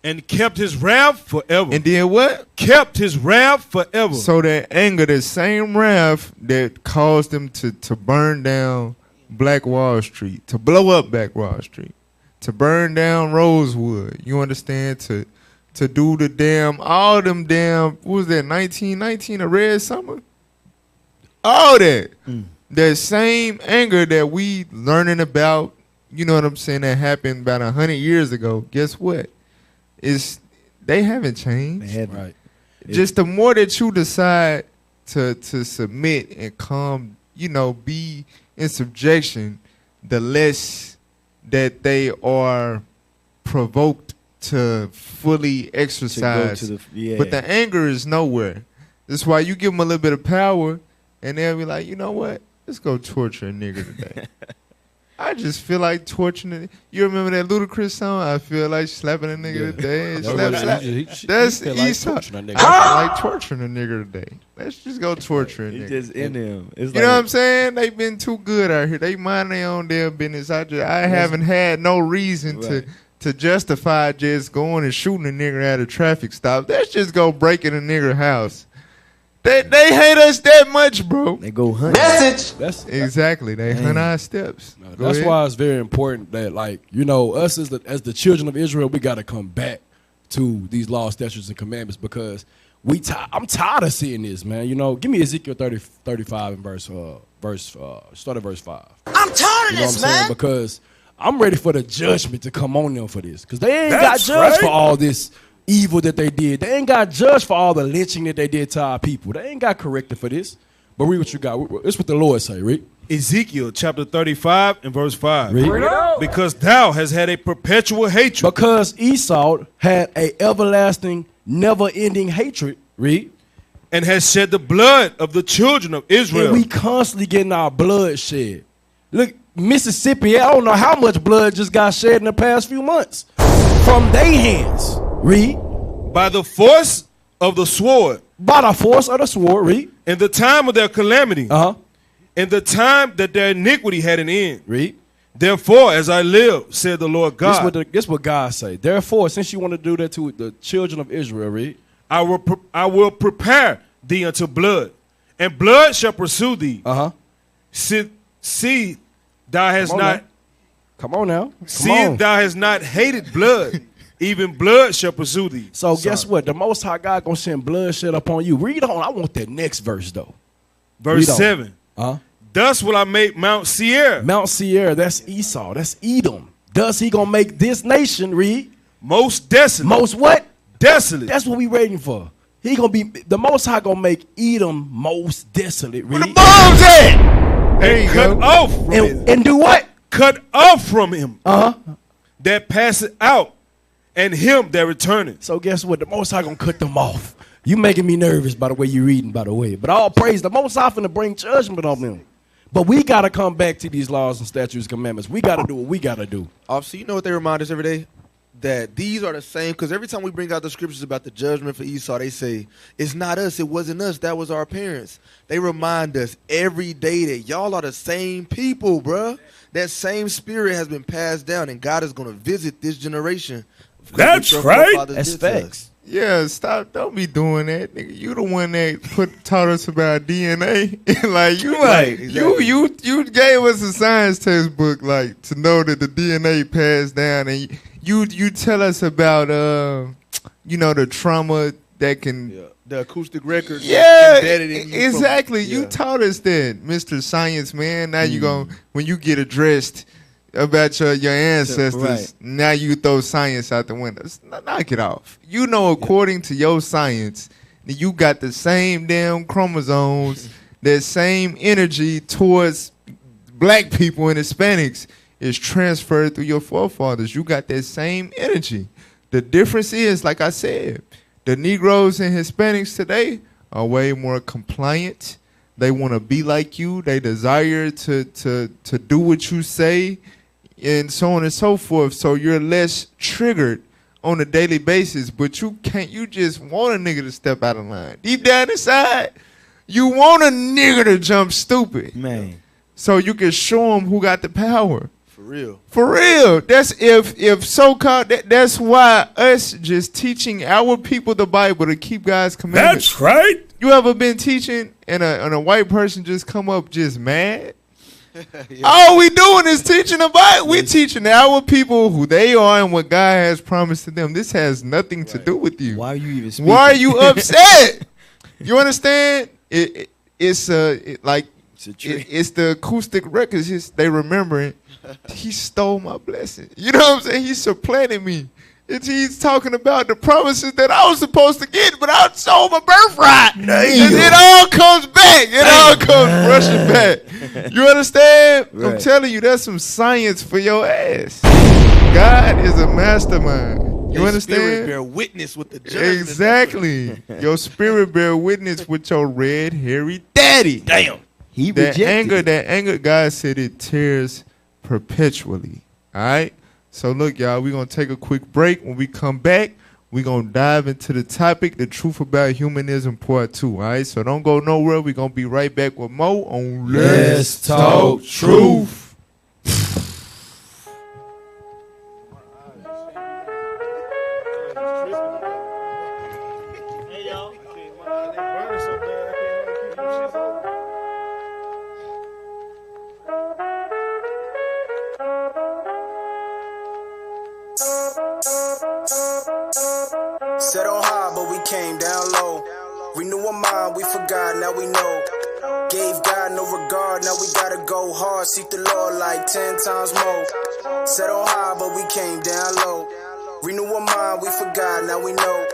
And kept his wrath forever. And then what? Kept his wrath forever. So that anger, the same wrath that caused them to burn down Black Wall Street, to blow up Black Wall Street, to burn down Rosewood. You understand? To do the damn, all them damn, what was that, 1919, a Red Summer? All that. That same anger that we learning about, you know what I'm saying, that happened about 100 years ago. Guess what? They haven't changed. They haven't. Right. Just the more that you decide to submit and come, be in subjection, the less that they are provoked to fully exercise. But the anger is nowhere. That's why you give them a little bit of power, and they'll be like, you know what? Let's go torture a nigga today. I just feel like torturing it. You remember that Ludacris song? I feel like slapping a nigga today. That's Esau. I feel like torturing a nigga today. Let's just go torture a nigga. It's just in them. You know what I'm saying? They've been too good out here. They mind their own damn business. I haven't had no reason to justify just going and shooting a nigger at a traffic stop. Let's just go break in a nigger house. They hate us that much, bro. They go hunt. Message. That's exactly. They hunt our steps. That's why it's very important that, like, you know, us as the children of Israel, we got to come back to these laws, statutes, and commandments, because I'm tired of seeing this, man. You know, give me Ezekiel 35 and start at verse 5. I'm tired of this, man. Because I'm ready for the judgment to come on them for this, because they ain't got judged for all this evil that they did. They ain't got judged for all the lynching that they did to our people. They ain't got corrected for this. But read what you got. It's what the Lord say, read. Ezekiel chapter 35 and verse 5. Read. Because thou hast had a perpetual hatred. Because Esau had a everlasting, never-ending hatred, read. And has shed the blood of the children of Israel. And we constantly getting our blood shed. Look, Mississippi, I don't know how much blood just got shed in the past few months. From their hands. Read. By the force of the sword. By the force of the sword, read. In the time of their calamity. In the time that their iniquity had an end. Read. Therefore, as I live, said the Lord God. This what God say. Therefore, since you want to do that to the children of Israel, read. I will prepare thee unto blood, and blood shall pursue thee. See, thou hast not. Come on now. See, thou hast not hated blood. Even blood shall pursue thee. So guess what? The Most High God gonna send bloodshed upon you. Read on. I want that next verse though. Verse 7. Thus will I make Mount Seir. Mount Seir, that's Esau. That's Edom. Thus he gonna make this nation, read. Most desolate. Most what? Desolate. That's what we waiting for. He gonna be, the Most High gonna make Edom most desolate. Read. Where the bombs at? And cut off from him. And do what? Cut off from him. That passeth out. And him that returneth. So guess what? The Most High gonna cut them off. You making me nervous by the way you reading, by the way. But all praise, the Most High finna bring judgment on them. But we gotta come back to these laws and statutes and commandments. We gotta do what we gotta do. Officer, you know what they remind us every day? That these are the same, because every time we bring out the scriptures about the judgment for Esau, they say, it's not us, it wasn't us, that was our parents. They remind us every day that y'all are the same people, bruh. That same spirit has been passed down, and God is gonna visit this generation. That's right. That's facts. Yeah, stop. Don't be doing that, nigga. You the one that taught us about DNA. You gave us a science textbook, like, to know that the DNA passed down, and you tell us about the trauma that can the acoustic records. Yeah, embedded in you exactly. You taught us that, Mr. Science Man. Now you gonna, when you get addressed about your ancestors, now you throw science out the window. Knock it off. You know, according to your science, you got the same damn chromosomes, that same energy towards black people and Hispanics is transferred through your forefathers. You got that same energy. The difference is, like I said, the Negroes and Hispanics today are way more compliant. They want to be like you. They desire to do what you say, and so on and so forth. So you're less triggered on a daily basis, but you just want a nigga to step out of line. Deep down inside, you want a nigga to jump stupid. Man. So you can show them who got the power. For real. For real. That's if so-called, that's why us just teaching our people the Bible to keep God's commandments. That's right. You ever been teaching and a white person just come up just mad? All we doing is teaching the Bible. We teaching our people who they are and what God has promised to them. This has nothing to do with you. Why are you even speaking? Why are you upset? You understand? It's the acoustic records. They remembering he stole my blessing. You know what I'm saying? He supplanted me. He's talking about the promises that I was supposed to get, but I sold my birthright. And it all comes back. It all comes rushing back. You understand? Right. I'm telling you, that's some science for your ass. God is a mastermind. You understand? Spirit bear witness with the judgment. Exactly. Your spirit bear witness with your red, hairy daddy. Damn. He that rejected. anger, God said it tears perpetually. All right? So look, y'all, we're going to take a quick break. When we come back, we're going to dive into the topic, the truth about humanism, part 2. All right? So don't go nowhere. We're going to be right back with more on Let's Talk Truth. Renew our mind, we forgot, now we know. Gave God no regard, now we gotta go hard. Seek the Lord like 10 times more. Set on high, but we came down low. Renew our mind, we forgot, now we know.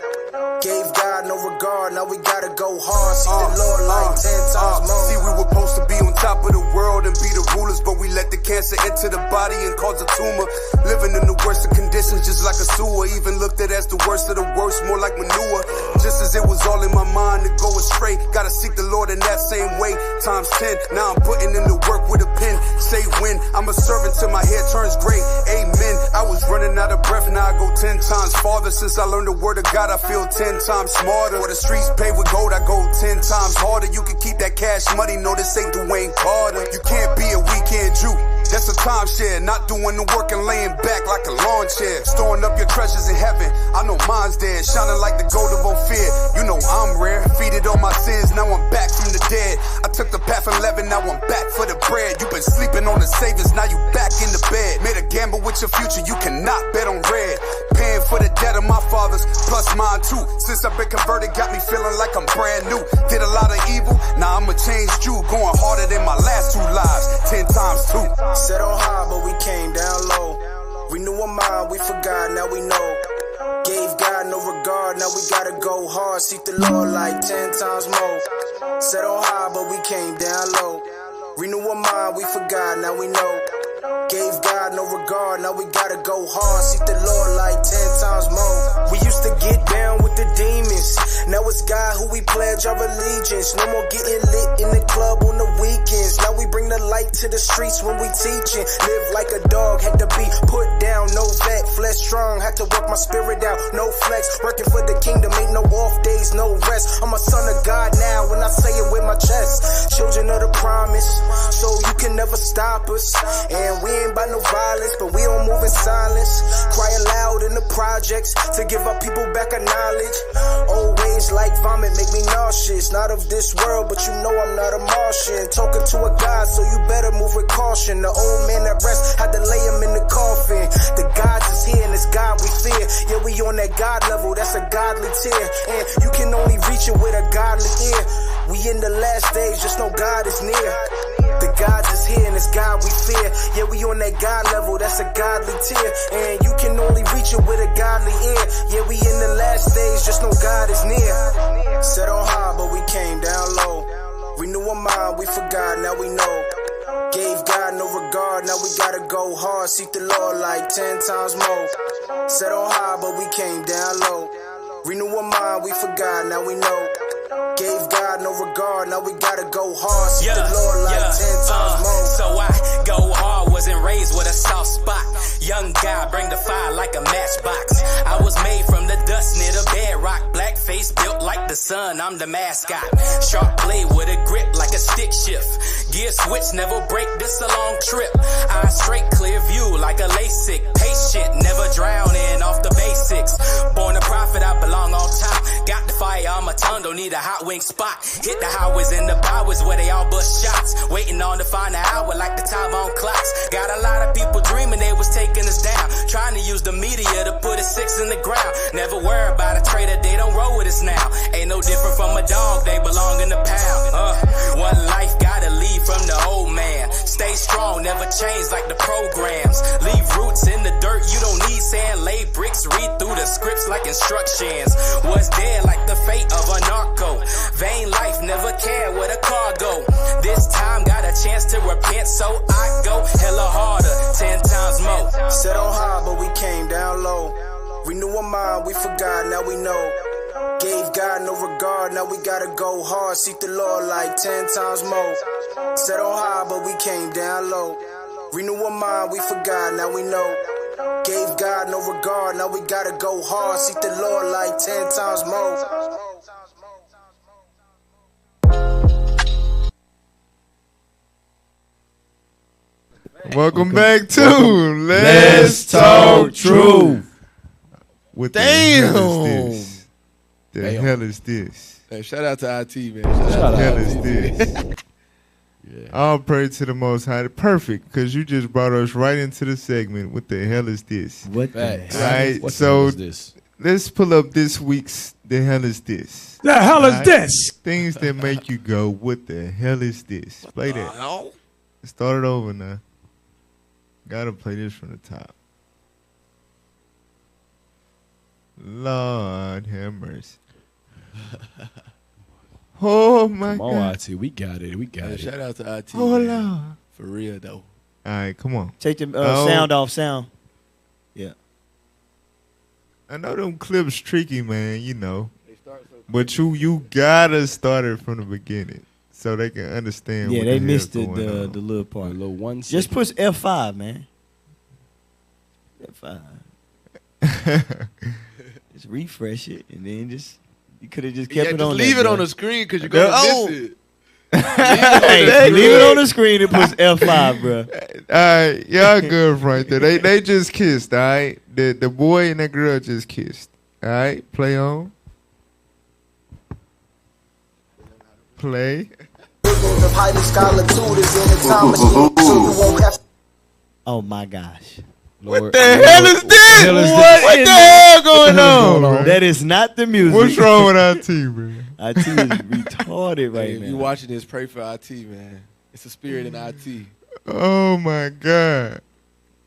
Gave God no regard, now we gotta go hard. Seek the Lord like 10 times more. See, we were supposed to be on top of the world and be the rulers, but we let the cancer enter the body and cause a tumor. Living in the worst of conditions, just like a sewer. Even looked at as the worst of the worst, more like manure. Just as it was all in my mind to go astray. Gotta seek the Lord in that same way, times 10. Now I'm putting in the work with a pen. Say when, I'm a servant till my hair turns gray. Amen. I was running out of breath, now I go 10 times farther. Since I learned the word of God, I feel 10 times smarter. Where the streets pay with gold, I go 10 times harder. You can keep that cash money, no, this ain't Dwayne Carter. You can't be a weekend Jew, that's a timeshare. Not doing the work and laying back like a lawn chair. Storing up your treasures in heaven, I know mine's there. Shining like the gold of Ophir, you know I'm rare. Feeded on my sins, now I'm back from the dead. I took the path 11, now I'm back for the bread. You been sleeping on the saviors, now you back in the bed. Made a gamble with your future, you cannot bet on red. Paying for the debt of my fathers, plus mine too. Since I've been converted, got me feeling like I'm brand new. Did a lot of evil, now I'm a changed Jew. Going harder than my last 2 lives, 10 times 2. Set on high, but we came down low. Renew our mind, we forgot, now we know. Gave God no regard, now we gotta go hard. Seek the Lord like 10 times more. Set on high, but we came down low. Renew our mind, we forgot, now we know. Gave God no regard, now we gotta go hard. Seek the Lord like 10 times more. We used to get down with the demons. Now it's God who we pledge our allegiance. No more getting lit in the club on the weekends. Now we bring the light to the streets when we teaching. Live like a dog, had to be put down. No vet, flesh strong, had to work my spirit out. No flex, working for the kingdom, ain't no off days, no rest. I'm a son of God now when I say it with my chest. Children of the promise, so you can never stop us. And we ain't by no violence, but we don't move in silence. Crying loud in the projects to give our people back our knowledge. Old ways like vomit make me nauseous. Not of this world, but you know I'm not a Martian. Talking to a God, so you better move with caution. The old man that rests had to lay him in the coffin. The gods is here and it's God we fear. Yeah, we on that God level, that's a godly tier. And you can only reach it with a godly ear. We in the last days, just know God is near. The gods is here and it's God we fear. Yeah, we on that God level, that's a godly tier. And you can only reach it with a godly ear. Yeah, we in the last days, just know God is near. Set on high, but we came down low. Renew our mind, we forgot, now we know. Gave God no regard, now we gotta go hard. Seek the Lord like 10 times more. Set on high, but we came down low. Renew our mind, we forgot, now we know. Gave God no regard, now we gotta go hard. Seek the Lord like 10 times more. So I go hard, wasn't raised with a soft spot. Young guy, bring the fire like a matchbox. I was made from the dust near the bedrock. Black face built like the sun, I'm the mascot. Sharp blade with a grip like a stick shift. Gear switch, never break, this a long trip. Eyes straight, clear view like a LASIK. Patient, never drowning off the basics. Born a prophet, I belong on top. Got the fire on my tongue, don't need a hot wing spot. Hit the highways and the byways where they all bust shots. Waiting on to find the hour like the time on clocks. Got a lot of people dreaming they was taking us down. Trying to use the media to put a 6 in the ground. Never worry about a traitor, they don't roll with us now. Ain't no different from a dog, they belong in the pound. One life, gotta leave from the old man. Stay strong, never change like the programs. Leave roots in the dirt, you don't need sand. Lay bricks, read through the scripts like instructions. Was dead like the fate of a narco. Vain life, never care where the car go. This time got a chance to repent, so I go hella harder, 10 times more. Set on high, but we came down low. Renew our mind, we forgot, now we know. Gave God no regard, now we gotta go hard. Seek the Lord like 10 times more. Set on high, but we came down low. Renew our mind, we forgot, now we know. Gave God no regard, now we gotta go hard. Seek the Lord like 10 times more. Welcome back to Let's Talk Truth. What the hell is this? The hell is this? Hey, shout out to IT, man. Shout out to hell is this? Yeah. All praise to the Most High. Perfect, because you just brought us right into the segment. What the hell is this? What the hell? Right, what so is this? let's pull up this week's The Hell Is This. The hell is this? Things that make you go, what the hell is this? Play that. Hell? Start it over now. Gotta play this from the top. Lord have mercy. Oh my Come on, God. IT. We got it. We got it. Shout out to IT. Oh man. Lord. For real though. All right, come on. Take the Oh. sound off. Sound. Yeah. I know them clips tricky, man, you know. But you gotta start it from the beginning so they can understand Yeah, what they the missed hell's going on. the little part. A little 1 second. Just push F5, man. F5. Just refresh it, and then you could have just kept it just on. leave there, it on bro. the screen because you're gonna Oh. miss it. Hey, leave it on the screen and push F5, bro. All right, y'all good right there. They just kissed, all right? The boy and the girl just kissed. All right, play on. Play. Oh my gosh. What the hell is this? What the hell going on? That is not the music. What's wrong with IT, man? IT is retarded right If now. you watching this, pray for IT, man. It's a spirit in IT. Oh my God.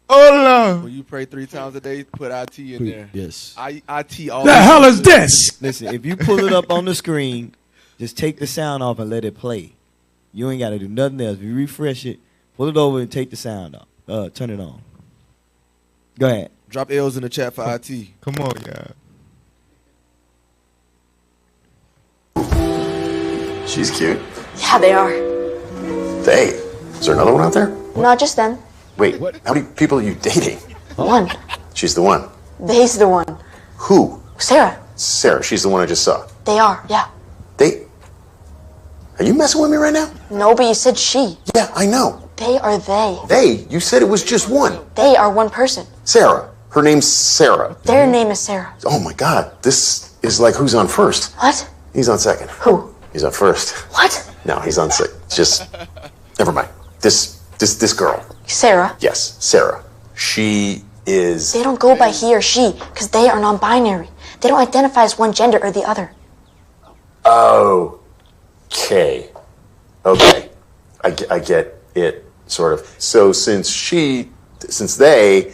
Oh Lord. When you pray 3 times a day, put IT in there. Yes. IT all The hell is this? Listen, if you pull it up on the screen, just take the sound off and let it play. You ain't got to do nothing else. If you refresh it, pull it over and take the sound off. Turn it on. Go ahead. Drop L's in the chat for IT. Come on, y'all. She's cute. Yeah, they are. They. Is there another one out there? Not just them. Wait, how many people are you dating? One. She's the one. They's the one. Who? Sarah. Sarah. She's the one I just saw. They are, yeah. They. Are you messing with me right now? No, but you said she. Yeah, I know. They are they. They. You said it was just one. They are one person. Sarah. Her name's Sarah. Their name is Sarah. Oh my God. This is like who's on first? What? He's on second. Who? He's on first. What? No, he's on second. Just. Never mind. This girl. Sarah. Yes, Sarah. She is. They don't go by he or she because they are non-binary. They don't identify as one gender or the other. Okay. I get it, sort of. So since they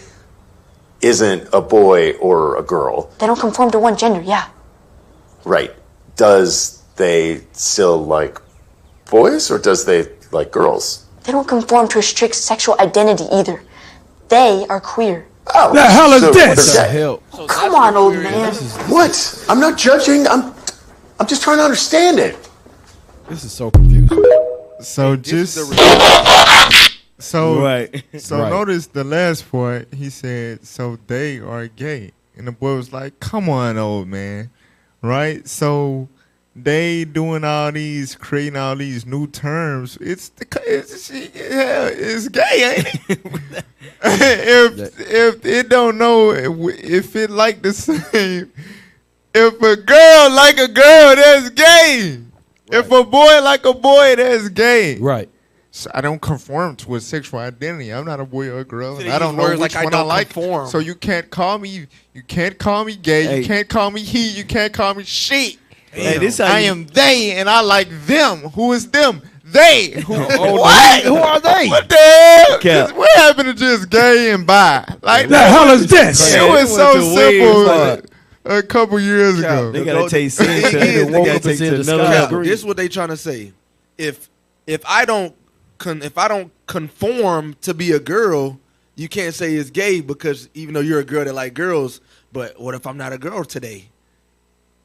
isn't a boy or a girl. They don't conform to one gender, yeah. Right. Does they still like boys or does they like girls? They don't conform to a strict sexual identity either. They are queer. Oh, the hell is so this? they're gay. Hell. Come on, old man. What? I'm not judging. I'm just trying to understand it. This is so confusing. So just Right. So notice the last part. He said, "So they are gay," and the boy was like, "Come on, old man." Right? So they doing all these, creating all these new terms. It's gay, ain't it? if it don't know if it like the same. If a girl like a girl, that's gay. Right. If a boy like a boy, that's gay. Right. So I don't conform to a sexual identity. I'm not a boy or a girl. So I don't know which like one I like. Conform. So you can't call me. You can't call me gay. Hey. You can't call me he. You can't call me she. Hey, this I am they, and I like them. Who is them? They. What? Who are they? What the hell? What happened to just gay and bi? Like the hell is this? It was so simple. A couple years ago. They gotta take sense. They woke up into another level. This is what they trying to say. If I don't conform to be a girl, you can't say it's gay because even though you're a girl that like girls, but what if I'm not a girl today?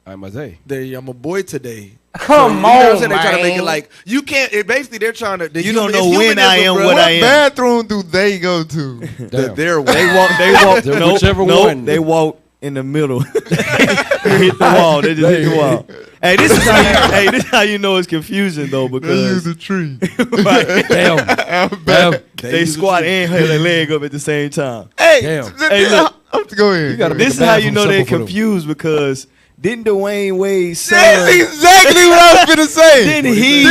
I'm a they. I'm a boy today. Come on, they're trying to make it like you can't. Basically, they're trying to. You don't know when I am what I am. What bathroom do they go to? Their one. They walk. Whichever one. They walk in the middle. Hit the wall. They just hit the wall. Hey, this is how you know it's confusing though because they use a tree. Right. Damn. They squat and have their leg up at the same time. Hey, look. Go ahead. This is how you know they're confused because didn't Dwayne Wade's son? That's exactly what I was gonna say. Didn't he?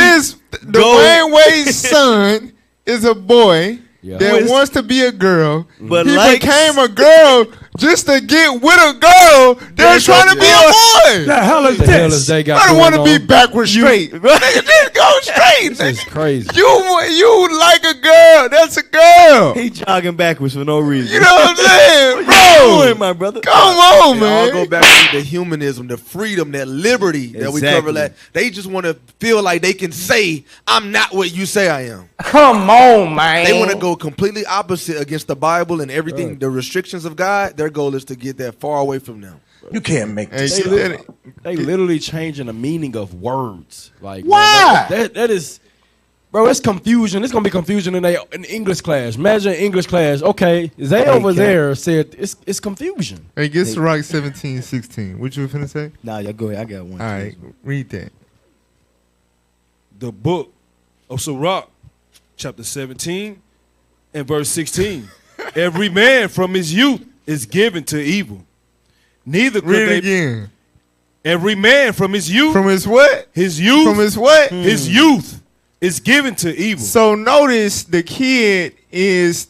Dwayne Wade's son is a boy that wants to be a girl. But he likes, became a girl just to get with a girl that's trying to be a boy. The hell is this? I don't want to be backward straight. Nigga, just go straight. This is crazy. You like a girl. That's a girl. He jogging backwards for no reason. You know what I'm saying? What Bro. you doing, my brother? Come on, It man. all go back to the humanism, the freedom, that liberty that we cover. Exactly. That they just want to feel like they can say, "I'm not what you say I am." Come on, man. They want to go completely opposite against the Bible and everything, Right. the restrictions of God. Their goal is to get that far away from them. You can't make this. They literally changing the meaning of words. Like Why? man, that is, bro. It's confusion. It's gonna be confusion in English class. Imagine English class. Okay, they over there said it's confusion. Hey, get Sirach 17:16. What you finna say? Nah, y'all go ahead. I got one. All right, read that. The book of Sirach, chapter 17 and verse 16. Every man from his youth is given to evil. Neither could Read they it again. Every man from his youth. From his what? His youth. From his what? His youth is given to evil. So notice the kid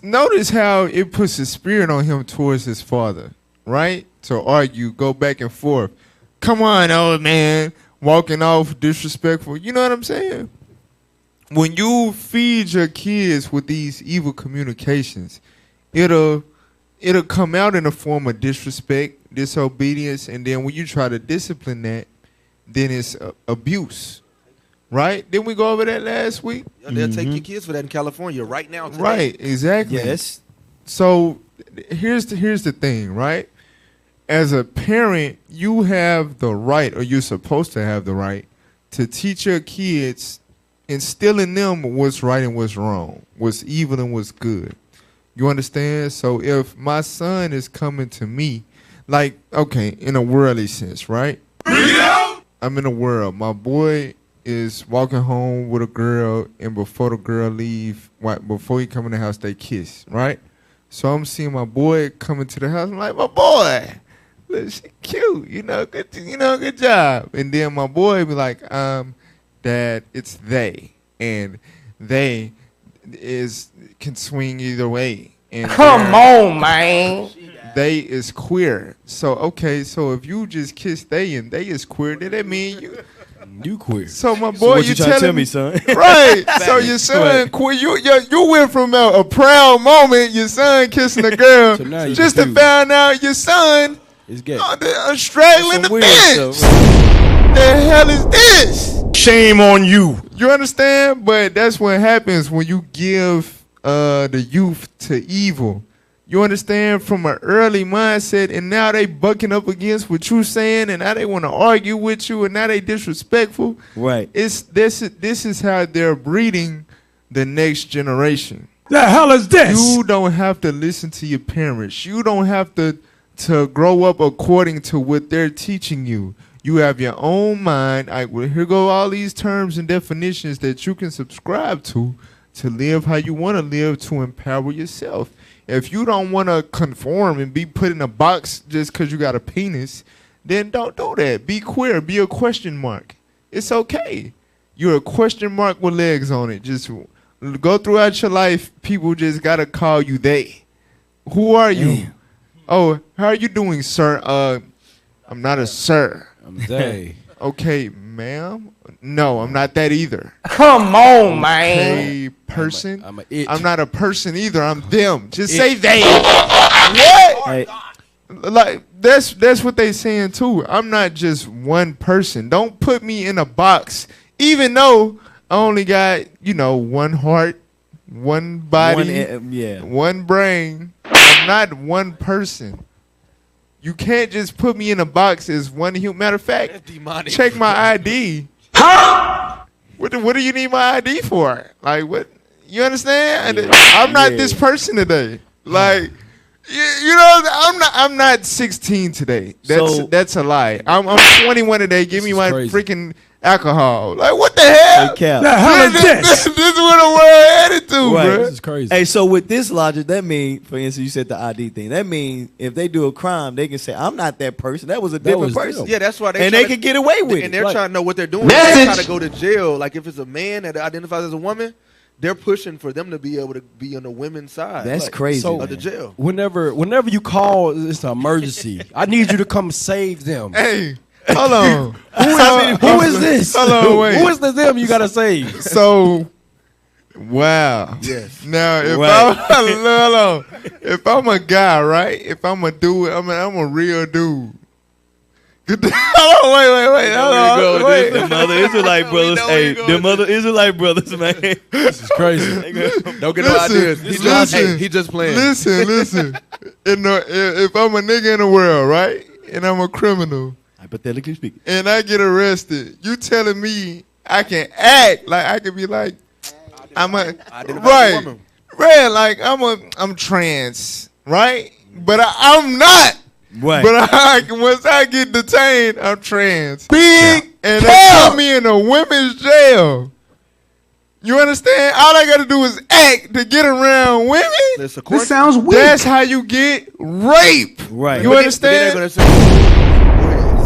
notice how it puts a spirit on him towards his father, right? To argue, go back and forth. Come on, old man. Walking off disrespectful. You know what I'm saying? When you feed your kids with these evil communications, it'll come out in the form of disrespect, disobedience, and then when you try to discipline that, then it's abuse. Right? Didn't we go over that last week? They'll take your kids for that in California right now. Today. Right, exactly. Yes. So here's the thing, right? As a parent, you have the right, or you're supposed to have the right, to teach your kids, instill in them what's right and what's wrong, what's evil and what's good. You understand? So if my son is coming to me, like, okay, in a worldly sense, right? I'm in the world. My boy is walking home with a girl, and before the girl leave, before he come in the house, they kiss, right? So I'm seeing my boy coming to the house. I'm like, my boy, look, she cute, good job. And then my boy be like, Dad, it's they, and they can swing either way. And come on, man. They is queer. So okay, so if you just kiss they and they is queer, then that mean you queer. So my boy, So what you trying to telling tell me, son? Right. So your son queer. You went from a proud moment, your son kissing a girl, just to find out your son is gay. Straddling the fence. The hell is this? Shame on you. You understand? But that's what happens when you give the youth to evil. You understand? From an early mindset, and now they bucking up against what you saying, and now they want to argue with you, and now they disrespectful. Right. This is how they're breeding the next generation. The hell is this? You don't have to listen to your parents. You don't have to grow up according to what they're teaching you. You have your own mind. Here go all these terms and definitions that you can subscribe to live how you want to live, to empower yourself. If you don't want to conform and be put in a box just because you got a penis, then don't do that. Be queer. Be a question mark. It's okay. You're a question mark with legs on it. Just go throughout your life. People just got to call you they. Who are you? Damn. Oh, how are you doing, sir? I'm not a sir. I'm they. Okay, ma'am. No, I'm not that either. Come on, man. Okay, person. I'm a it. I'm not a person either. I'm them. Just say they. What? Hey, Like that's what they saying too. I'm not just one person. Don't put me in a box. Even though I only got one heart, one body, one brain. I'm not one person. You can't just put me in a box as one human. Matter of fact, check my ID. Huh? What do you need my ID for? Like what? You understand? I'm not this person today. Like I'm not 16 today. That's a lie. I'm 21 today. Give me my freaking alcohol. Like what the hell? Hey, Cap. The hell is this? This is what the world headed to, Right. bro. This is crazy. Hey, so with this logic, that means, for instance, you said the ID thing. That means if they do a crime, they can say, "I'm not that person. That was a different person." Yeah, that's why they can get away with it. And they're Right. trying to know what they're doing. They're trying to go to jail. Like if it's a man that identifies as a woman, they're pushing for them to be able to be on the women's side. That's crazy, of the jail. Whenever you call, it's an emergency. I need you to come save them. Hey, hold on. Who is this? Hold on, wait. Who is the them you gotta save? So, wow. Yes. Now, if if I'm a guy, right? If I'm a dude, I'm a real dude. Hold on, wait. Hold on, wait. Them other Israelite brothers. Hey, them other Israelite brothers, man. This is crazy. Don't get no ideas. He just playing. Listen. If I'm a nigga in the world, right? And I'm a criminal. Hypothetically speaking. And I get arrested. You telling me I can act like I can be like I'm a right, like I'm trans, right? But I'm not. Right. But once I get detained, I'm trans. And they put me in a women's jail. You understand? All I gotta do is act to get around women. This sounds weird. That's how you get raped. Right. You understand?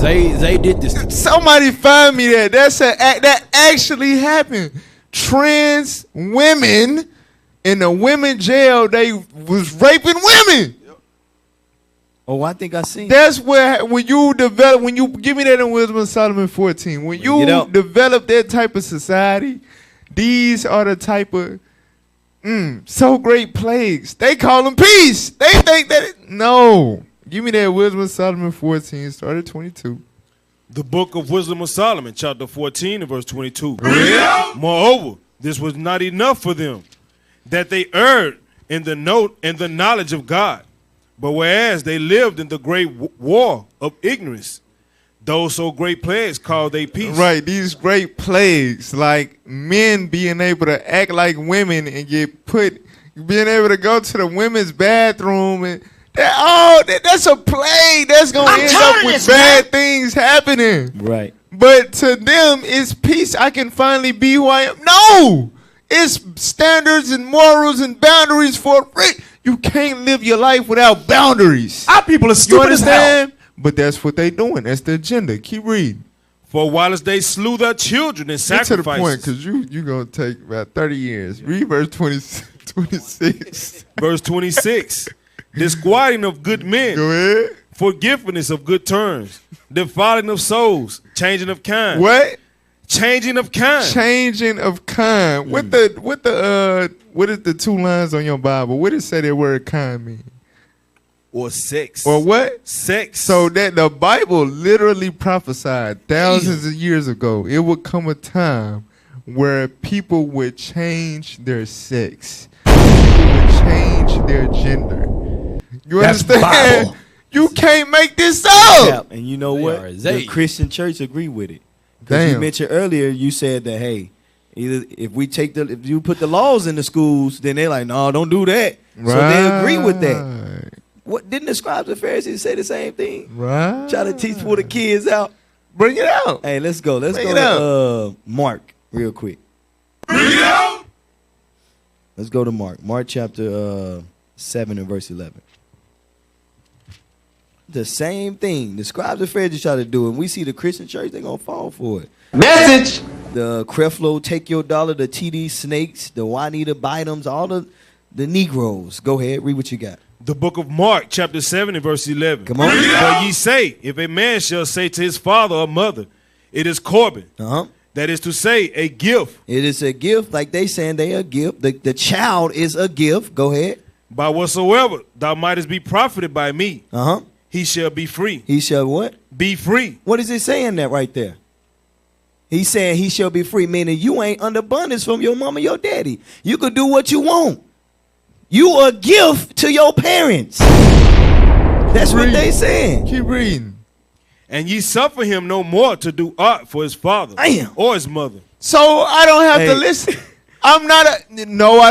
They did this. Somebody find me that. That actually happened. Trans women in a women jail, they was raping women. Oh, I think I seen. That's where when you give me that in Wisdom of Solomon 14, when you develop that type of society, these are the type of so great plagues. They call them peace. They think that no. Give me that Wisdom of Solomon 14, start at 22. The book of Wisdom of Solomon, chapter 14 and verse 22. Moreover, this was not enough for them, that they erred in the knowledge of God. But whereas they lived in the great war of ignorance, those so great plagues called they peace. Right, these great plagues, like men being able to act like women and being able to go to the women's bathroom and that's a plague. That's gonna end up with bad things happening. Right. But to them, it's peace. I can finally be who I am. No, it's standards and morals and boundaries for it. You can't live your life without boundaries. Our people are stupid as hell. But that's what they doing. That's the agenda. Keep reading. For whilst they slew their children and Get to the sacrifices. point, because you going to take about 30 years. Read verse 26. Verse 26. Disquieting of good men. Go ahead. Forgiveness of good terms. Defiling of souls. Changing of kind. What? Changing of kind. Changing of kind. What is the two lines on your Bible? What does say that word kind mean? Or sex. Or what? Sex. So that the Bible literally prophesied thousands of years ago, it would come a time where people would change their sex. People would change their gender. You understand? Bible. You can't make this up. Yeah, and you know what? The Christian church agree with it. Because you Damn. mentioned earlier, you said that, hey, either if you put the laws in the schools, then they're like, no, don't do that. Right. So they agree with that. What didn't the scribes and Pharisees say the same thing? Right. Try to teach for the kids out. Bring it out. Hey, let's go. Let's Bring go it to Mark real quick. Bring it out. Let's go to Mark. Mark chapter 7 and verse 11. The same thing. The scribes and Pharisees try to do it. And we see the Christian church, they're going to fall for it. Message. The Creflo, Take Your Dollar, the TD Snakes, the Juanita Bynums, all the Negroes. Go ahead. Read what you got. The book of Mark, chapter 7 and verse 11. Come on. But ye say, if a man shall say to his father or mother, it is Corbin. That is to say, a gift. It is a gift, like they saying they a gift. The child is a gift. Go ahead. By whatsoever thou mightest be profited by me, he shall be free. He shall what? Be free. What is it saying that right there? He's saying he shall be free, meaning you ain't under bondage from your mama, your daddy. You could do what you want. You a gift to your parents. That's what they saying. Keep reading. And ye suffer him no more to do aught for his father or his mother. So I don't have to listen. I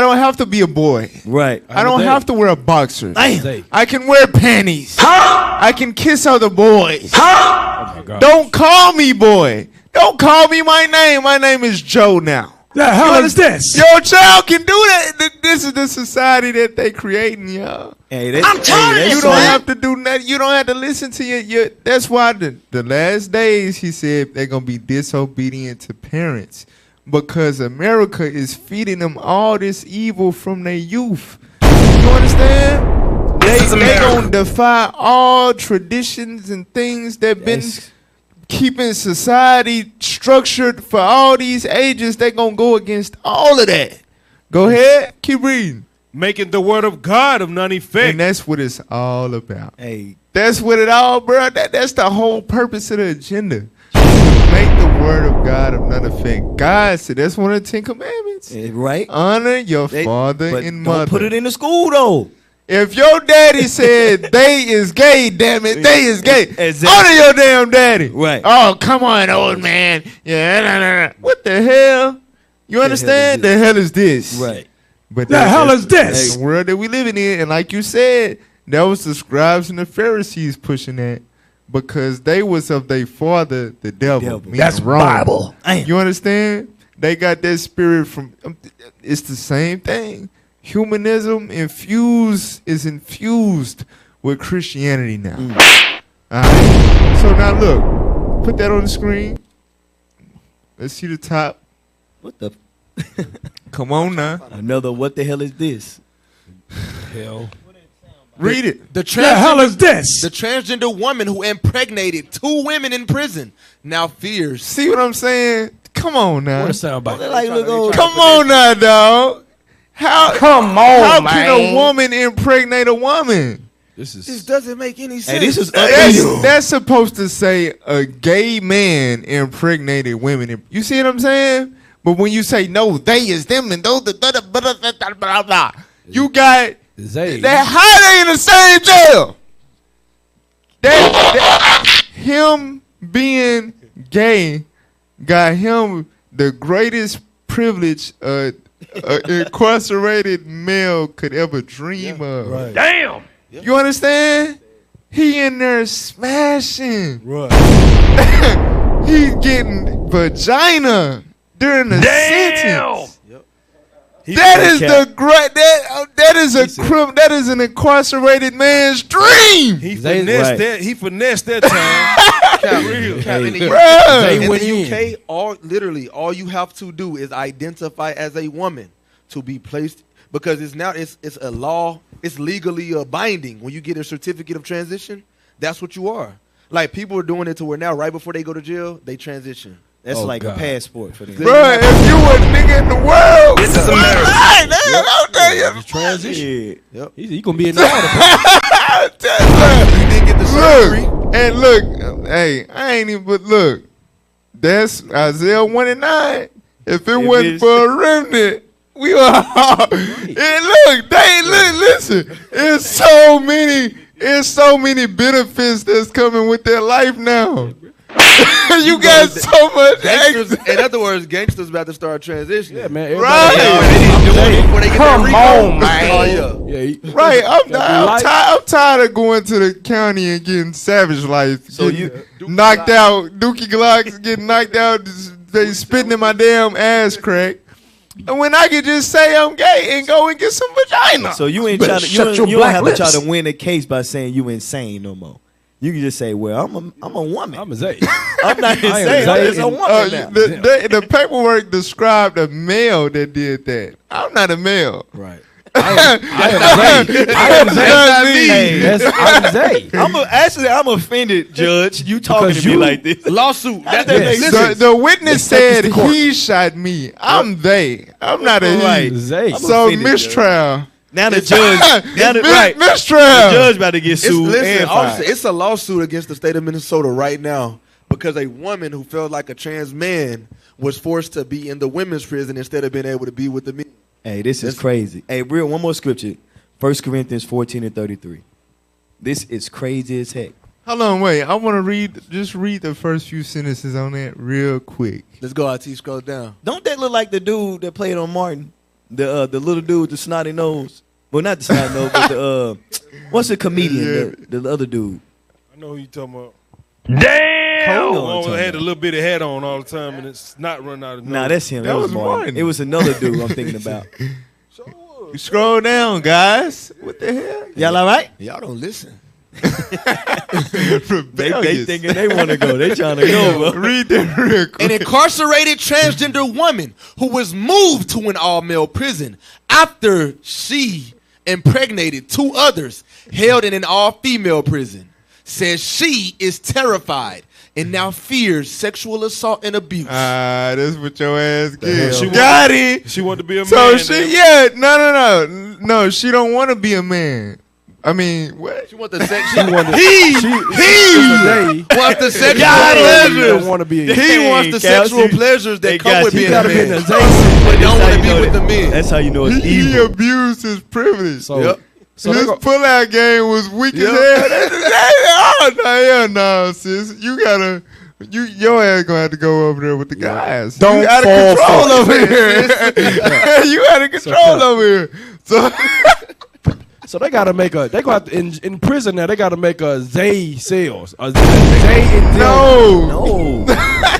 don't have to be a boy. Right. I don't have to wear a boxer. Damn. I can wear panties. I can kiss other boys. Don't call me boy. Don't call me my name. My name is Joe now. The hell is this? Your child can do that. This is the society that they creating, y'all. Hey, I'm tired. You don't have to do nothing. You don't have to listen to your. That's why the last days he said they're gonna be disobedient to parents. because America is feeding them all this evil from their youth. You understand? They gonna defy all traditions and things that been keeping society structured for all these ages. They gonna go against all of that. Go ahead, keep reading. Making the word of God of none effect. And that's what it's all about. Hey, that's what it all, bro. That's the whole purpose of the agenda. Make the word of God of none effect. God said that's one of the 10 Commandments. Right? Honor your father and mother. Don't put it in the school though. If your daddy said they is gay, damn it, they is gay. Exactly. Honor your damn daddy. Right. Oh, come on, old man. Yeah, nah. What the hell? You understand? The hell is this? Right. But the hell is this? The world that we living in, and like you said, that was the scribes and the Pharisees pushing that because they was of their father, the devil. That's Rome. Bible. You understand? They got that spirit from. It's the same thing. Humanism is infused with Christianity now. All right. So now look, put that on the screen. Let's see the top. What the? Come on now. Another. What the hell is this? Hell. Read it. The hell is this? The transgender woman who impregnated 2 women in prison now fears. See what I'm saying? Come on now. What a soundbite. Come on now, dog. How can man. a woman impregnate a woman? This doesn't make any sense. Hey, this is That's supposed to say a gay man impregnated women. You see what I'm saying? But when you say no, they is them and those, blah, blah, blah, you got how they in the same jail? Him being gay got him the greatest privilege incarcerated male could ever dream of. Right. Damn. You understand? He in there smashing. Right. He's getting vagina during the sentence. That is the great. That is an incarcerated man's dream. He finessed that. He finessed that time. In the UK, all you have to do is identify as a woman to be placed because it's a law. It's legally binding. When you get a certificate of transition, that's what you are. Like people are doing it to where now, right before they go to jail, they transition. That's like a passport for them. Bro, if you a nigga in the world, This is America. I'll tell you. Transition. Yep. He gonna be in the order. You didn't get the surgery. And look, hey, I ain't even, but look, that's Isaiah 1:9. If it wasn't for a remnant, we are. And look, listen, it's so many benefits that's coming with their life now. You got so much gangsters. In other words, gangsters about to start transitioning. Yeah, man. Right. Come on, man. Right. I'm tired of going to the county and getting savage life. So knocked out. Dookie Glocks getting knocked out. They spitting in my damn ass crack. And when I could just say I'm gay and go and get some vagina. So you ain't trying to. You don't have to try to win a case by saying you insane no more. You can just say, "Well, I'm a woman. I'm a Zay. I'm not insane. I'm just a woman now." The paperwork described a male that did that. I'm not a male. Right. I am Zay. I'm offended, Judge. You talking to me like this? Lawsuit. The witness said he shot me. I'm they. I'm not a he. Zay. So mistrial. Now the judge, mistrial. The judge about to get sued. It's a lawsuit against the state of Minnesota right now because a woman who felt like a trans man was forced to be in the women's prison instead of being able to be with the men. Hey, this is crazy. Hey, real one more scripture, 1 Corinthians 14:33. This is crazy as heck. Hold on, wait. I want to read the first few sentences on that real quick. Let's go, RT. Scroll down. Don't that look like the dude that played on Martin? The little dude with the snotty nose. Well, not the snotty nose, but the what's the comedian? The other dude. I know who you talking about. Damn! Always had a little bit of hat on all the time, and it's not running out of nose. Nah, that's him. That was Martin. It was another dude I'm thinking about. Scroll down, guys. What the hell? Y'all all right? Y'all don't listen. They thinking they want to go. They trying to go. Bro. Read that real quick. An incarcerated transgender woman who was moved to an all-male prison after she impregnated 2 others held in an all-female prison says she is terrified and now fears sexual assault and abuse. That's what your ass get. She Got it. She wanted to be a So man. she, no, she don't want to be a man. I mean, what? She want the sex. He wants the sexual pleasures. Don't want to be. He wants the sexual pleasures that come with being a man. But don't want to be with the men. That's how you know it's He evil. abused his privilege. So His pull-out game was weak as hell. No, sis. Your ass gonna have to go over there with the guys. Don't you out of control over here. You out of control over here. So they gotta make a. They gonna have to, in prison now. They gotta make a Zay sales. A Zay in No.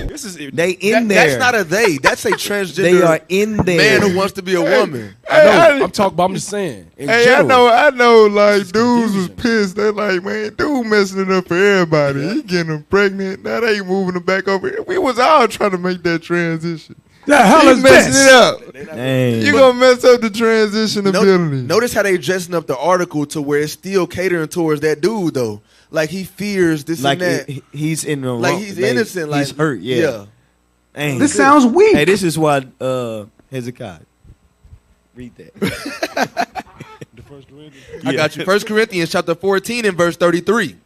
This is They in there. That's not a they. That's a transgender. They are in there. Man who wants to be a woman. I know. I'm talking about. I'm just saying. In general. I know. Like dudes was pissed. They're like, man, dude messing it up for everybody. He getting them pregnant. Now they moving them back over here. We was all trying to make that transition. The hell is messing this? it up. Dang. You gonna mess up the transition ability. Notice how they dressing up the article to where it's still catering towards that dude though. Like he fears this Like and that. he's in the wrong. Like he's innocent. Like he's hurt. Yeah. Dang. This sounds weak. Hey, this is why Hezekiah. Read that. I got you. 1 Corinthians chapter 14 and verse 33.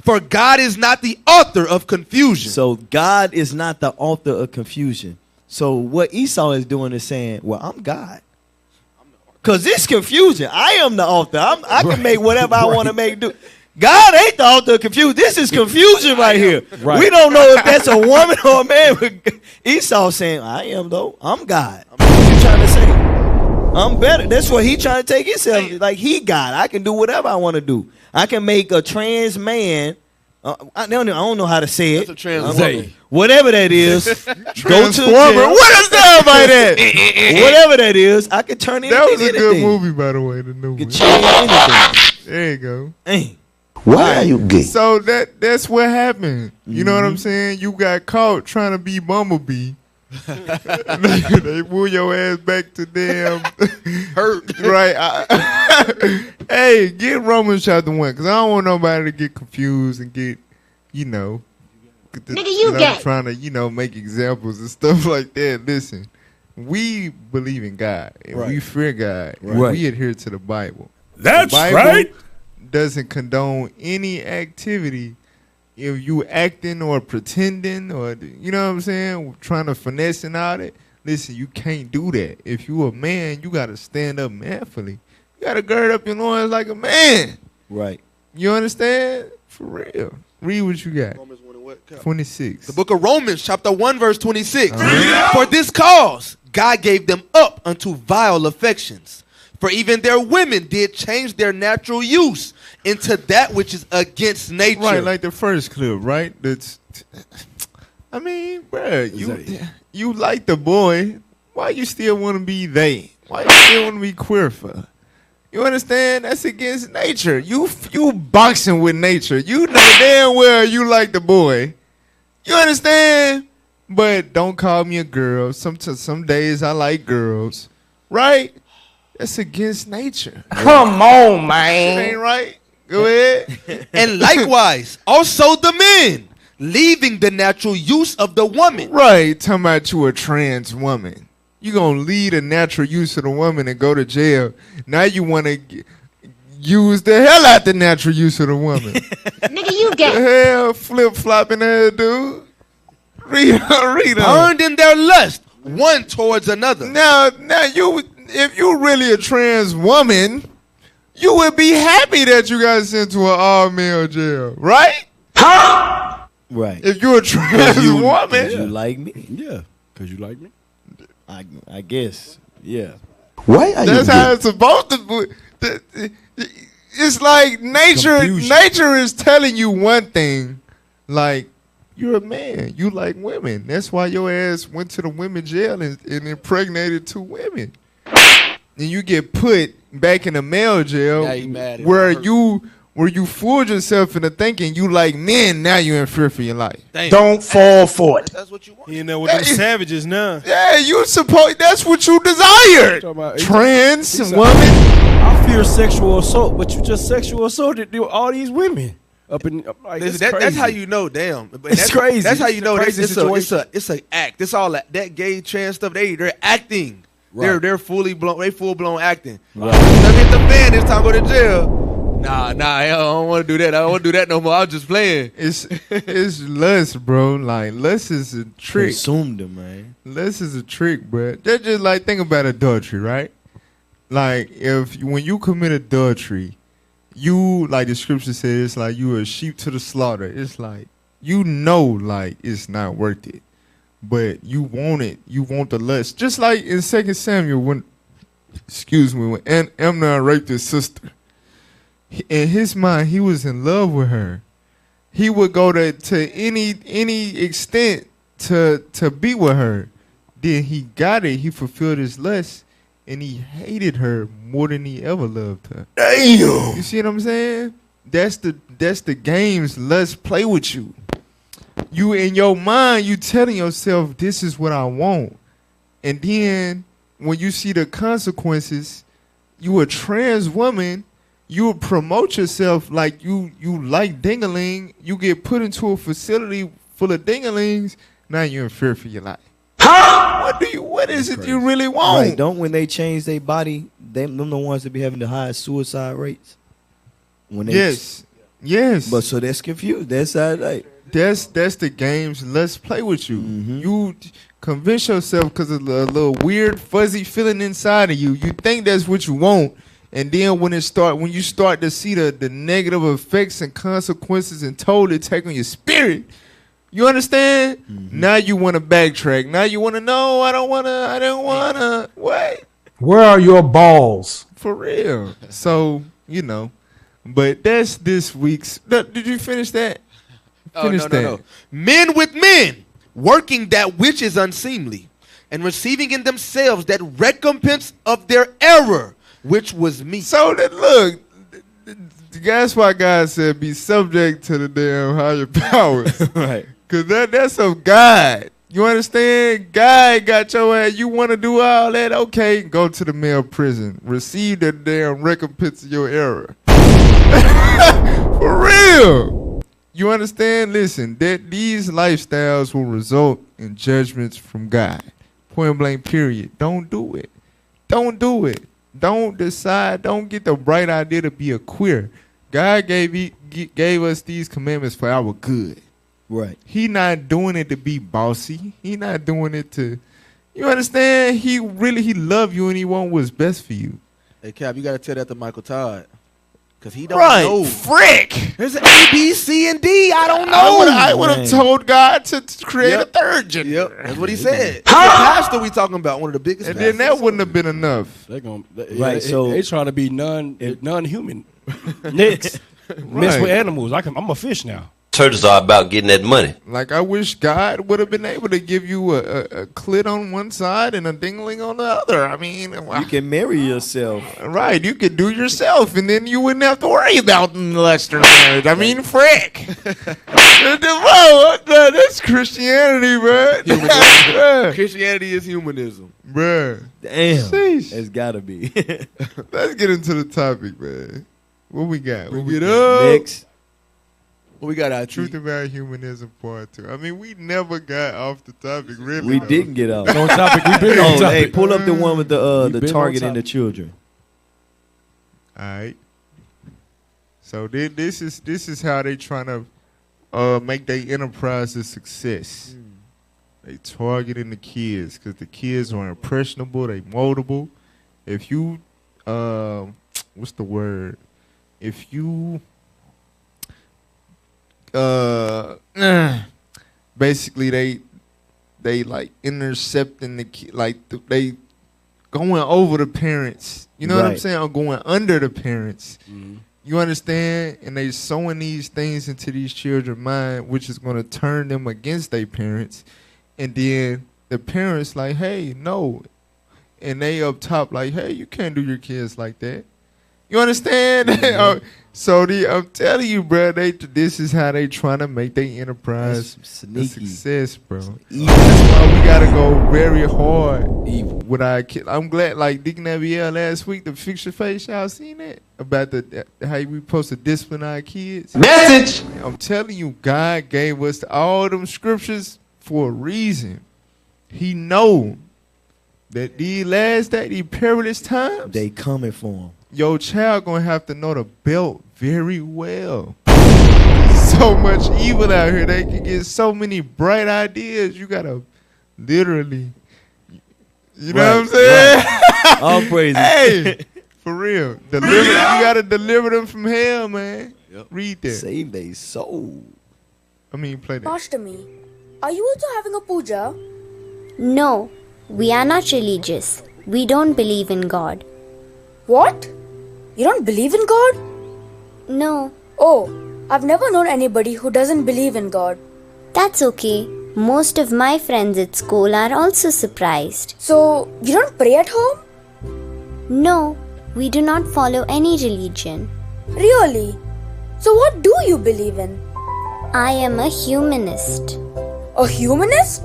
For God is not the author of confusion. So God is not the author of confusion. So what Esau is doing is saying, well, I'm God. Because this confusion. I am the author. I can make whatever I want to make do. God ain't the author of confusion. This is confusion right here. Right. We don't know if that's a woman or a man. Esau saying, I am though. I'm God. What you trying to say? I'm better. That's what he trying to take himself. Like he God. I can do whatever I want to do. I can make a trans man. I don't know how to say it. That's a trans woman. Whatever that is. Go to the Transformer. jail. What is that by that? Whatever that is, I can turn it That into was a good anything. movie, by the way. The new one. Can change anything. There you go. Dang. Why are you gay? So that's what happened. You know what I'm saying? You got caught trying to be Bumblebee. They pull your ass back to damn hurt. Right. Hey, get Romans chapter 1, because I don't want nobody to get confused and get, Nigga, you I'm gay. trying to, make examples and stuff like that. Listen, we believe in God and we fear God. And Right. we adhere to the Bible. That's the Bible right. doesn't condone any activity if you acting or pretending or, you know what I'm saying, trying to finesse and all that. Listen, you can't do that. If you a man, you got to stand up manfully. You got to gird up your loins like a man. Right. You understand? For real. Read what you got. Romans 1 and what? 26. The book of Romans chapter 1 verse 26. For this cause God gave them up unto vile affections. For even their women did change their natural use into that which is against nature. Right, like the first clip, right? That's, I mean, bruh, you like the boy. Why you still want to be they? Why you still want to be queer for? You understand? That's against nature. You boxing with nature. You know damn well you like the boy. You understand? But don't call me a girl. Some days I like girls. Right? That's against nature. Come on, It man. ain't right. Go ahead. And likewise, also the men, leaving the natural use of the woman. Right, talking about you a trans woman. You gonna lead a natural use of the woman and go to jail. Now you want to use the hell out the natural use of the woman. Nigga, you The gay. hell, flip-flopping there, dude. Read on. Burned in their lust, one towards another. Now you, if you really a trans woman, you would be happy that you got sent to an all-male jail, right? Right. If you're a trans woman. Because you like me. Yeah. Because you like me. I guess. Yeah. Why are That's you how gay? it's supposed to be. It's like nature. Confusion. Nature is telling you one thing, like you're a man, you like women. That's why your ass went to the women's jail and impregnated 2 women. And you get put back in the male jail Now you mad at where her. where you fooled yourself into thinking you like men, now you're in fear for your life. Damn. Don't fall for it. That's what you want. He in there with them savages now. Yeah, that's what you desired. Trans woman. I fear sexual assault, but you just sexual assaulted all these women. Listen, that's how you know. Damn, It's crazy. That's how you know It's a crazy situation. it's an act. It's all that gay trans stuff. They're acting. Right. They're full blown acting. Right. Let me hit the fan. It's time to go to jail. Nah, I don't want to do that. I don't want to do that no more. I was just playing. It's lust, bro. Like lust is a trick. Consumed them, man. Lust is a trick, bro. They're just like, think about adultery, right? Like when you commit adultery, you, like the scripture says, it's like you a sheep to the slaughter. It's like like it's not worth it, but you want it. You want the lust, just like in 2 Samuel when Amnon raped his sister. In his mind, he was in love with her. He would go to any extent to be with her. Then he got it. He fulfilled his lust, and he hated her more than he ever loved her. Damn. You see what I'm saying? That's the games lust play with you. You in your mind, you telling yourself, this is what I want. And then when you see the consequences, you a trans woman, you would promote yourself like you like dingaling. You get put into a facility full of dingalings. Now you're in fear for your life. What is it you really want? Right, don't when they change their body, them the ones that be having the highest suicide rates. When they Yes. But so that's confused. That's how that's the games let's play with you. You convince yourself because of a little weird fuzzy feeling inside of you. You think that's what you want. And then when you start to see the negative effects and consequences and toll it take on your spirit, you understand? Now you want to backtrack. Now you want to know. I don't want to. What? Where are your balls? For real. So, but that's this week's. Did you finish that? No. Men with men, working that which is unseemly, and receiving in themselves that recompense of their error, which was me. So look, that's why God said be subject to the damn higher powers. Right. Because that's of God. You understand? God got your ass. You want to do all that? Okay, go to the male prison. Receive the damn recompense of your error. For real. You understand? Listen, that these lifestyles will result in judgments from God. Point blank, period. Don't do it. Don't do it. Don't decide. Don't get the bright idea to be a queer. God gave us these commandments for our good. Right. He not doing it to be bossy. He not doing it to, you understand? He love you and he want what's best for you. Hey, Cap, you got to tell that to Michael Todd. Because he don't know. Frick. There's an A, B, C, and D. I don't know. I would have told God to create a third gender. Yep, that's what he said. The pastor we talking about, one of the biggest And pastors. then that wouldn't have been enough. They trying to be non-human. Next. Mess with animals. I'm a fish now. Churches are about getting that money. Like, I wish God would have been able to give you a clit on one side and a dingling on the other. I mean, you can marry yourself. Right, you could do yourself, and then you wouldn't have to worry about molesting marriage. I mean, frick. That's Christianity, bro. Christianity is humanism. Bruh. Damn. Sheesh. It's got to be. Let's get into the topic, man. What we got? Bring it up. Next. What we got out Truth about Humanism Part 2. I mean, we never got off the topic, really. We didn't get off. On topic. We've been on topic. Hey, pull up the one with the target and the children. All right. So this is how they trying to make their enterprise a success. They targeting the kids because the kids are impressionable. They moldable. If you, what's the word? If you, basically they like intercepting the kid, like they going over the parents. You know what I'm saying? Or going under the parents. You understand? And they sowing these things into these children's mind, which is going to turn them against their parents. And then the parents like, hey, no. And they up top like, hey, you can't do your kids like that. You understand? So I'm telling you, bro, this is how they trying to make their enterprise a success, bro. That's why we gotta go very hard with our kids. I'm glad, like Deacon Abiel last week, the Fix Your Face, y'all seen that? About how we supposed to discipline our kids. Message! I'm telling you, God gave us all them scriptures for a reason. He know that these perilous times, they coming for him. Your child gonna have to know the belt very well. So much evil out here. They can get so many bright ideas. You gotta literally, you know what I'm saying? Right. All praises. Hey, for real. You gotta deliver them from hell, man. Yep. Read that. Save their soul. Play that. Pastor me, are you also having a puja? No, we are not religious. We don't believe in God. What? You don't believe in God? No. Oh, I've never known anybody who doesn't believe in God. That's okay. Most of my friends at school are also surprised. So, you don't pray at home? No, we do not follow any religion. Really? So what do you believe in? I am a humanist. A humanist?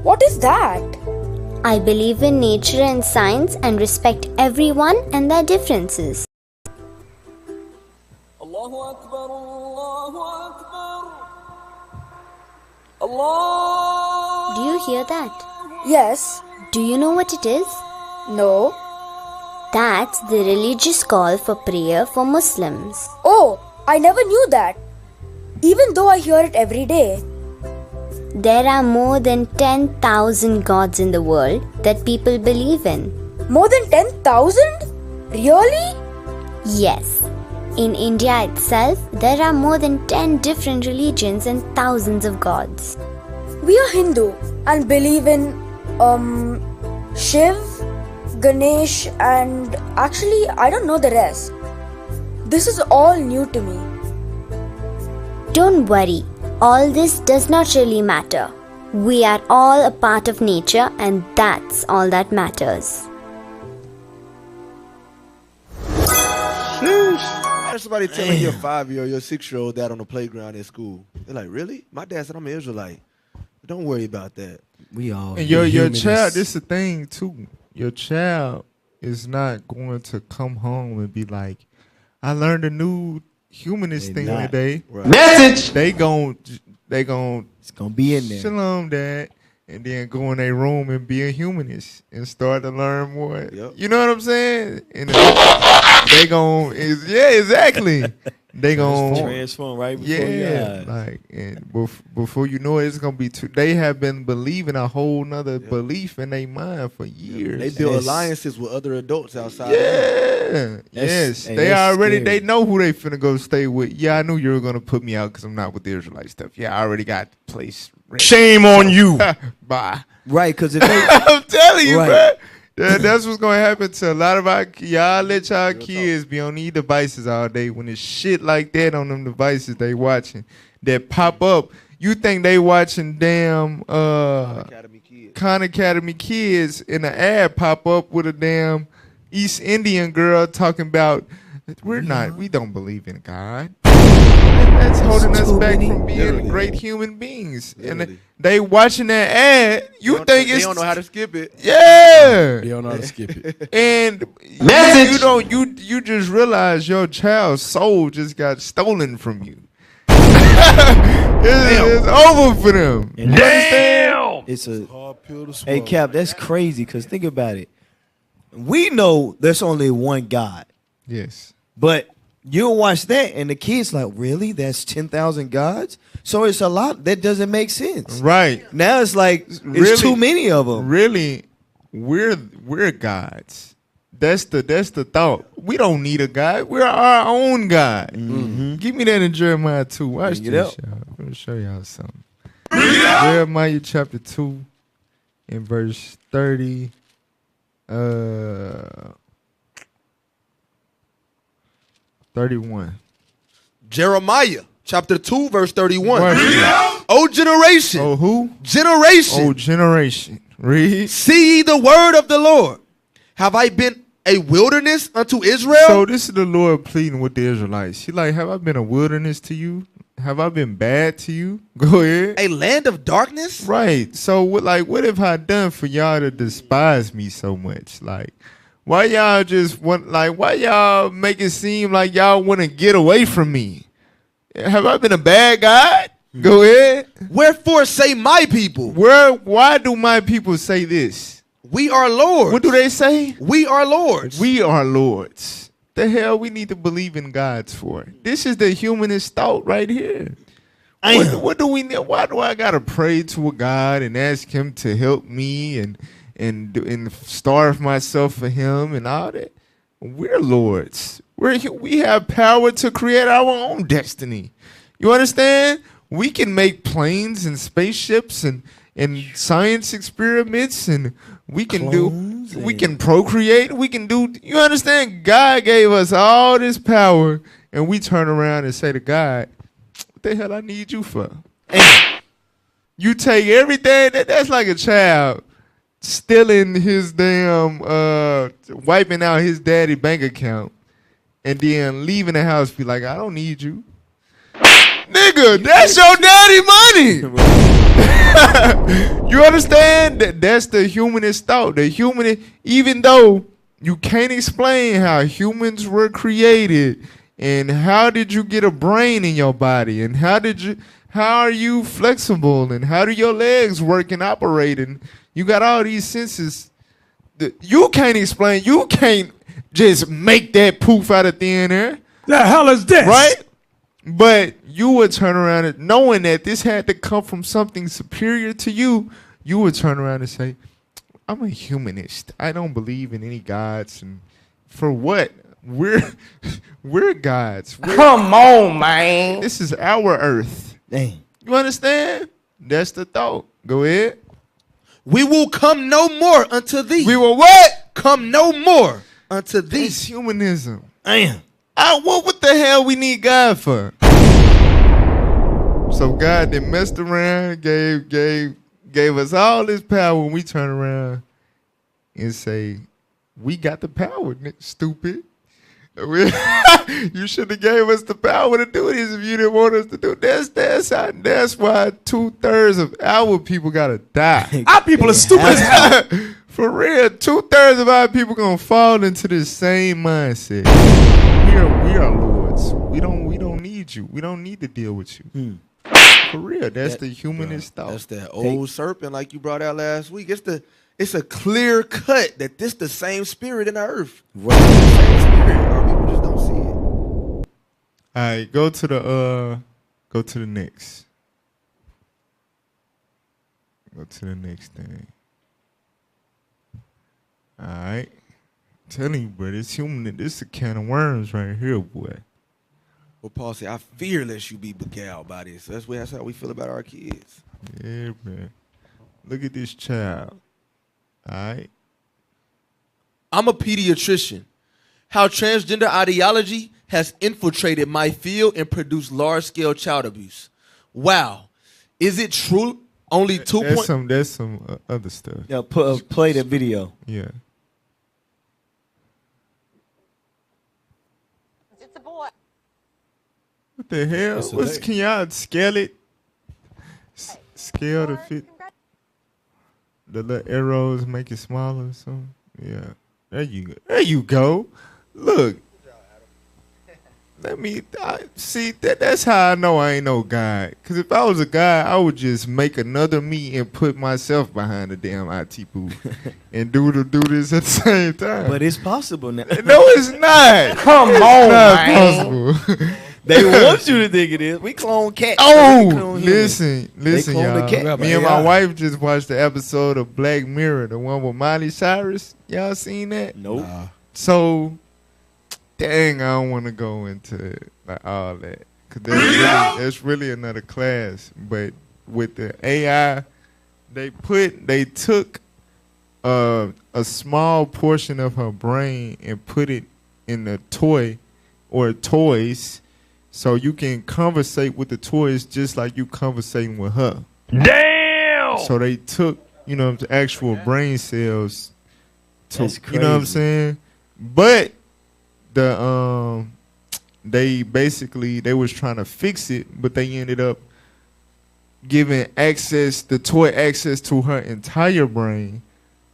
What is that? I believe in nature and science and respect everyone and their differences. Allahu Akbar, Allahu Akbar. Allah. Do you hear that? Yes. Do you know what it is? No. That's the religious call for prayer for Muslims. Oh, I never knew that. Even though I hear it every day. There are more than 10,000 gods in the world that people believe in. More than 10,000? Really? Yes. In India itself, there are more than 10 different religions and thousands of gods. We are Hindu and believe in Shiv, Ganesh, and actually I don't know the rest. This is all new to me. Don't worry. All this does not really matter. We are all a part of nature and that's all that matters. Had somebody tell me your 5-year-old, your 6-year-old dad on the playground at school. They're like, really? My dad said I'm an Israelite. Don't worry about that. We all. And your child, this is the thing too. Your child is not going to come home and be like, I learned a new humanist thing today. Right. Message. They gon' it's gonna be in there. Shalom, Dad, and then go in their room and be a humanist and start to learn more. Yep. You know what I'm saying? And they gon' exactly. They gon' transform right before your eyes. Like and before you know it, it's gonna be too. They have been believing a whole nother belief in their mind for years. They build alliances with other adults outside. Yes. They already. Scary. They know who they finna go stay with. Yeah, I knew you were gonna put me out because I'm not with the Israelite stuff. Yeah, I already got the place ready. Shame on you. Bye. Right, because if they, I'm telling you, bro. Yeah, that's what's gonna happen to a lot of y'all. Let y'all kids be on these devices all day. When it's shit like that on them devices they watching that pop up, you think they watching damn Khan Academy Kids, and the ad pop up with a damn East Indian girl talking about we don't believe in God. That's holding us back from being great human beings. And they watching that ad. You think they don't know how to skip it. Yeah. They don't know how to skip it. And you just realize your child's soul just got stolen from you. It's over for them. Damn. It's a hard pill to swallow. Hey, Cap, that's crazy because think about it. We know there's only one God. Yes. But you'll watch that and the kids like, really? That's 10,000 gods? So it's a lot. That doesn't make sense. Right. Now it's like, it's too many of them. Really, we're gods. That's the thought. We don't need a God. We're our own God. Mm-hmm. Give me that in Jeremiah 2. Watch this, y'all. I'm going to show y'all something. Jeremiah chapter 2 in verse 30. 31. Jeremiah chapter 2 verse 31. O generation. Oh, who? Generation. Oh, generation. Read. See ye the word of the Lord. Have I been a wilderness unto Israel? So this is the Lord pleading with the Israelites. He like, have I been a wilderness to you? Have I been bad to you? Go ahead. A land of darkness? Right. So what have I done for y'all to despise me so much? Like, why y'all why y'all make it seem like y'all want to get away from me? Have I been a bad guy? Go ahead. Wherefore say my people. Why do my people say this? We are lords. What do they say? We are lords. We are lords. The hell we need to believe in gods for? This is the humanist thought right here. What do we need? Why do I gotta pray to a God and ask him to help me and starve myself for him and all that? We're lords. We have power to create our own destiny. You understand? We can make planes and spaceships and science experiments, and we can procreate. We can do. You understand? God gave us all this power, and we turn around and say to God, "What the hell I need you for?" And you take everything. That's like a child stealing his damn, wiping out his daddy bank account, and then leaving the house. Be like, "I don't need you." Nigga, that's your daddy money. You understand? That's the humanist thought. Even though you can't explain how humans were created and how did you get a brain in your body and how are you flexible and how do your legs work and operate, and you got all these senses that you can't explain. You can't just make that poof out of thin air. The hell is this? Right? But you would turn around and knowing that this had to come from something superior to you, you would turn around and say, I'm a humanist. I don't believe in any gods. And for what? We're gods. Come on, man. This is our earth. Dang. You understand? That's the thought. Go ahead. We will come no more unto thee. We will what? Come no more unto thee. It's humanism. Damn. What the hell we need God for? So God then messed around, gave us all this power, and we turn around and say, we got the power, stupid. You should have gave us the power to do this if you didn't want us to do this. That's why 2/3 of our people gotta die. Our people are stupid as hell. For real, 2/3 of our people gonna fall into this same mindset. We are lords. We don't need you. We don't need to deal with you. For real, that's the humanist thought. That's that old serpent like you brought out last week. It's a clear cut that this the same spirit in the earth. Right. The same spirit. Our people just don't see it. All right, go to the next. Go to the next thing. All right. I'm telling you, bro, this is a can of worms right here, boy. Well, Paul said, I fear lest you be beguiled by this. That's how we feel about our kids. Yeah, man. Look at this child. All right. I'm a pediatrician. How transgender ideology has infiltrated my field and produced large-scale child abuse. Wow. Is it true? Only 2 points. There's some other stuff. Yeah, play the video. Yeah. What the hell? Can y'all scale it? Scale the fit. The little arrows make it smaller or something. Yeah. There you go. There you go. Look. Let me see that's how I know I ain't no guy. Cause if I was a guy, I would just make another me and put myself behind the damn IT booth and do this at the same time. But it's possible now. No, it's not. Come it's on, not man. possible. They want you to think it is. We clone cats. Oh, listen, y'all. Cat, Me and my wife just watched the episode of Black Mirror, the one with Miley Cyrus. Y'all seen that? Nope. So, dang, I don't want to go into like all that. Cause there's really another class. But with the AI, they took a small portion of her brain and put it in a toy or toys. So you can conversate with the toys just like you conversating with her. Damn! So they took, the actual brain cells to, you know what I'm saying? But they was trying to fix it, but they ended up giving the toy access to her entire brain.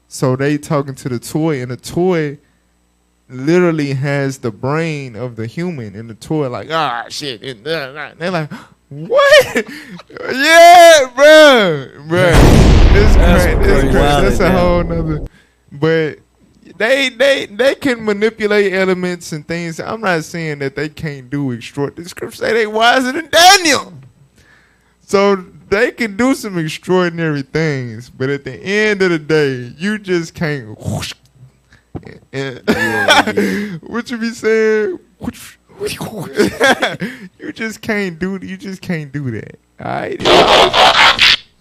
So they talking to the toy, and the toy literally has the brain of the human, and the toy like, shit. And they're like, what? Yeah, bro. It's crazy. That's a whole nother. But they can manipulate elements and things. I'm not saying that they can't do extraordinary. The scripture say they wiser than Daniel. So they can do some extraordinary things, but at the end of the day, you just can't. What you be saying? You just can't do that. All right.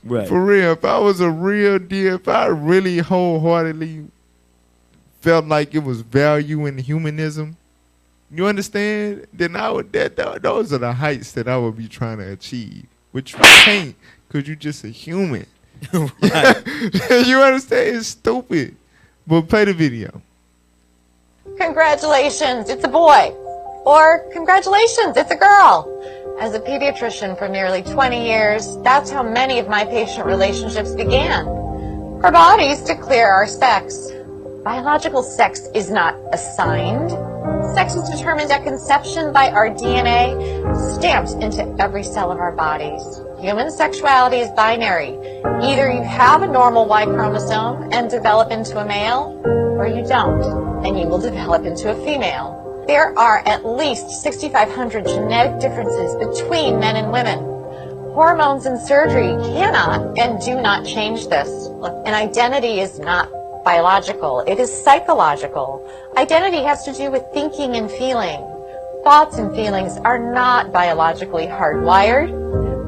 Right. For real, if I was a real deal, if I really wholeheartedly felt like it was value in humanism, you understand? Then I would. Those are the heights that I would be trying to achieve, which you can't, because you're just a human. You understand? It's stupid. But play the video. Congratulations, it's a boy. Or congratulations, it's a girl. As a pediatrician for nearly 20 years, that's how many of my patient relationships began. Our bodies declare our sex. Biological sex is not assigned. Sex is determined at conception by our DNA, stamped into every cell of our bodies. Human sexuality is binary. Either you have a normal Y chromosome and develop into a male, or you don't, and you will develop into a female. There are at least 6,500 genetic differences between men and women. Hormones and surgery cannot and do not change this. An identity is not biological, it is psychological. Identity has to do with thinking and feeling. Thoughts and feelings are not biologically hardwired.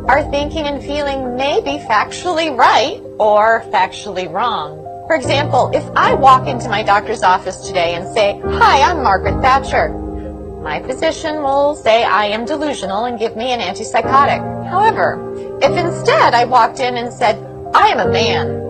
Our thinking and feeling may be factually right or factually wrong. For example, if I walk into my doctor's office today and say, "Hi, I'm Margaret Thatcher," my physician will say I am delusional and give me an antipsychotic. However, if instead I walked in and said, "I am a man,"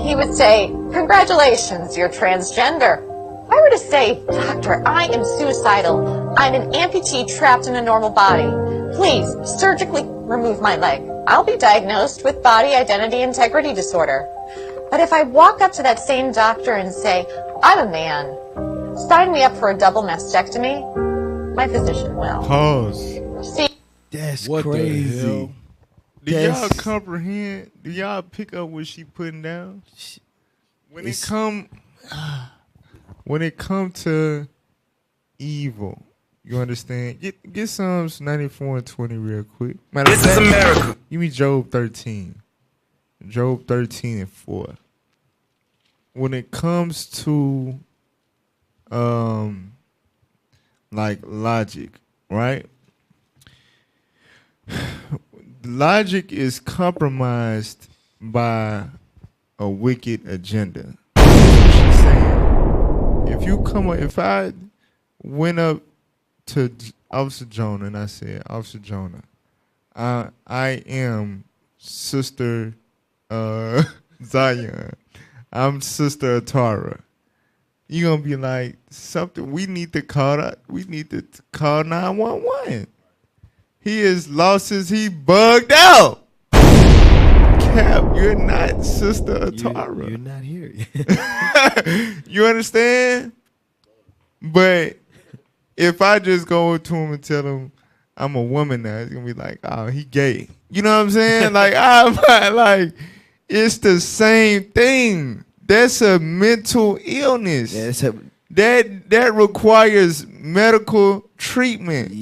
he would say, "Congratulations, you're transgender." If I were to say, "Doctor, I am suicidal. I'm an amputee trapped in a normal body. Please, surgically remove my leg," I'll be diagnosed with body identity integrity disorder. But if I walk up to that same doctor and say, "I'm a man, sign me up for a double mastectomy," my physician will. Pause. See, that's What crazy. the hell? Do y'all comprehend? Do y'all pick up what she putting down? When it come to evil, you understand? Get Psalms 94 and 20 real quick. This is America. Give me Job 13. Job 13 and 4. When it comes to like logic, right? Logic is compromised by a wicked agenda. That's what she's saying. If I went up to Officer Jonah and I said, "Officer Jonah, I am Sister Zion. I'm Sister Atara." You gonna be like, something we need to call 911. He is lost he bugged out. Cap, you're not Sister Atara. You're not here. You understand? But if I just go to him and tell him I'm a woman now, it's gonna be like, "Oh, he gay." You know what I'm saying? Like, it's the same thing. That's a mental illness. Yeah, that requires medical treatment.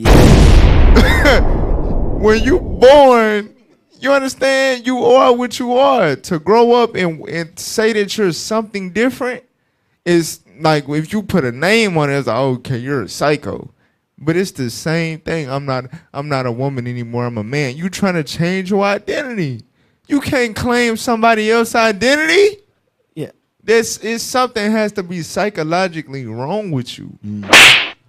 When you born, you understand you are what you are. To grow up and say that you're something different is like, if you put a name on it, it's like, okay, you're a psycho. But it's the same thing. I'm not a woman anymore. I'm a man. You trying to change your identity. You can't claim somebody else's identity. Yeah. It's something has to be psychologically wrong with you.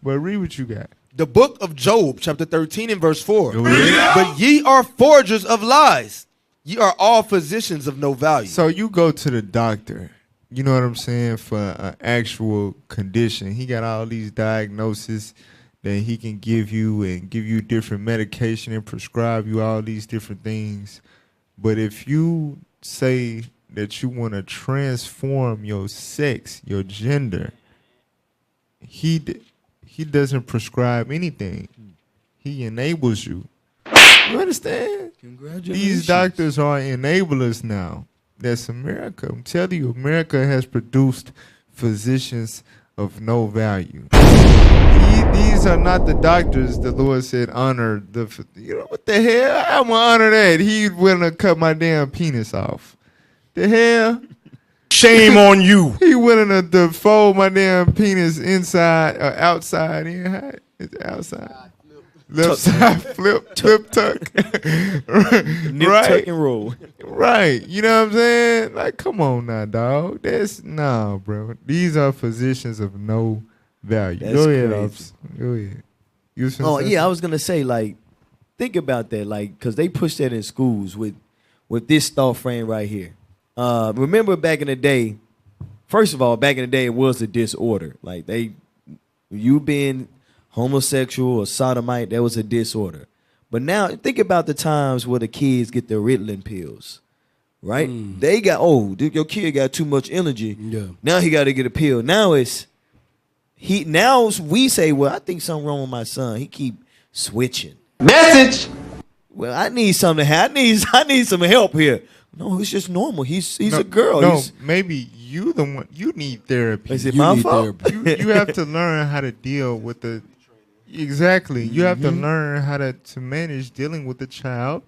But read what you got. The book of Job, chapter 13 and verse 4. But ye are forgers of lies. Ye are all physicians of no value. So you go to the doctor you know what I'm saying, for an actual condition. He got all these diagnoses that he can give you and give you different medication and prescribe you all these different things. But if you say that you want to transform your sex, your gender, he doesn't prescribe anything. He enables you. You understand? Congratulations. These doctors are enablers now. That's America. I'm telling you, America has produced physicians of no value. These are not the doctors the Lord said honor. You know what the hell? I'm gonna honor that. He willing to cut my damn penis off. The hell? Shame on you. He willing to fold my damn penis inside or outside in. It's outside. Left side flip tuck. Nip, Right. tuck, and roll. Right. You know what I'm saying? Like, come on now, dog. Bro. These are physicians of no value. That's Go ahead, crazy. Ops. Go ahead. You was finna Oh say yeah, I was gonna say, like, think about that, like, because they push that in schools with this thought frame right here. Remember back in the day, first of all, back in the day it was a disorder. Like, you being homosexual or sodomite, that was a disorder. But now think about the times where the kids get their Ritalin pills, right? They got, your kid got too much energy. Yeah. Now he got to get a pill. Now we say, well, I think something wrong with my son. He keep switching. Message. Well, I need something. I need some help here. No, it's just normal. He's a girl. No, maybe you the one. You need therapy. Is it my fault? You have to learn how to deal with the. Exactly. You have to learn how to manage dealing with a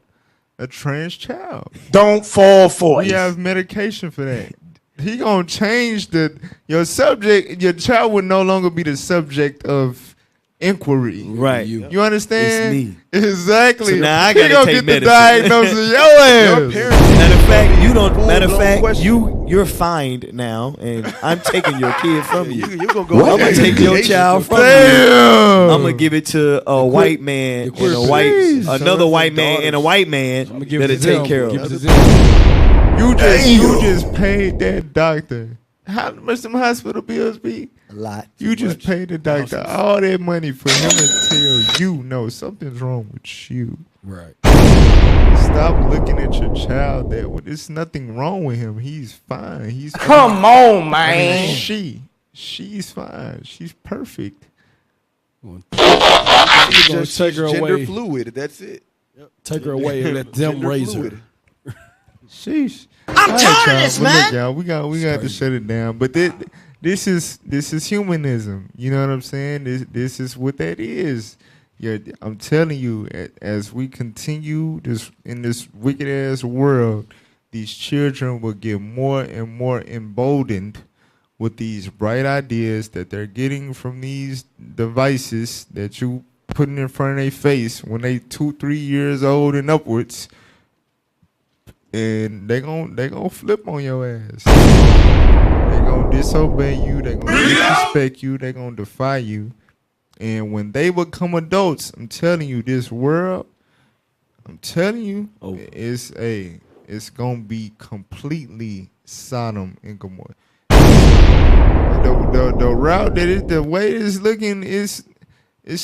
trans child. Don't fall for We it. have medication for that. He gonna change your subject. Your child would no longer be the subject of inquiry. Right. You understand? It's me. Exactly. So now I He gotta gonna take get the medicine. diagnosis of your ass. Matter of fact, you're fined now, and I'm taking your kid from you. You're gonna go. I'm gonna take your child from you. Damn. I'm gonna give it to a white man and another white man and a white man that'll take care of it. You just paid that doctor. How much them hospital bills be? A lot. You just paid the doctor all that money for him to tell you, no, something's wrong with you. Right. Stop looking at your child that way. There's nothing wrong with him. He's fine. He's Come on, I man. mean, she's fine. She's perfect. Just take her gender away. fluid. That's it. Take her away and let them Gender raise fluid. her. Sheesh. I'm tired of this, But man. look, y'all, we got to shut it down. But this is humanism. You know what I'm saying? This is what that is. Yeah, I'm telling you, as we continue in this wicked ass world, these children will get more and more emboldened with these bright ideas that they're getting from these devices that you putting in front of their face when they 2-3 years old and upwards. And they gon' flip on your ass. They gonna disobey you. They gonna disrespect you. They gonna defy you. And when they become adults, I'm telling you, this world, it's gonna be completely Sodom and Gomorrah. The route the way it's looking it's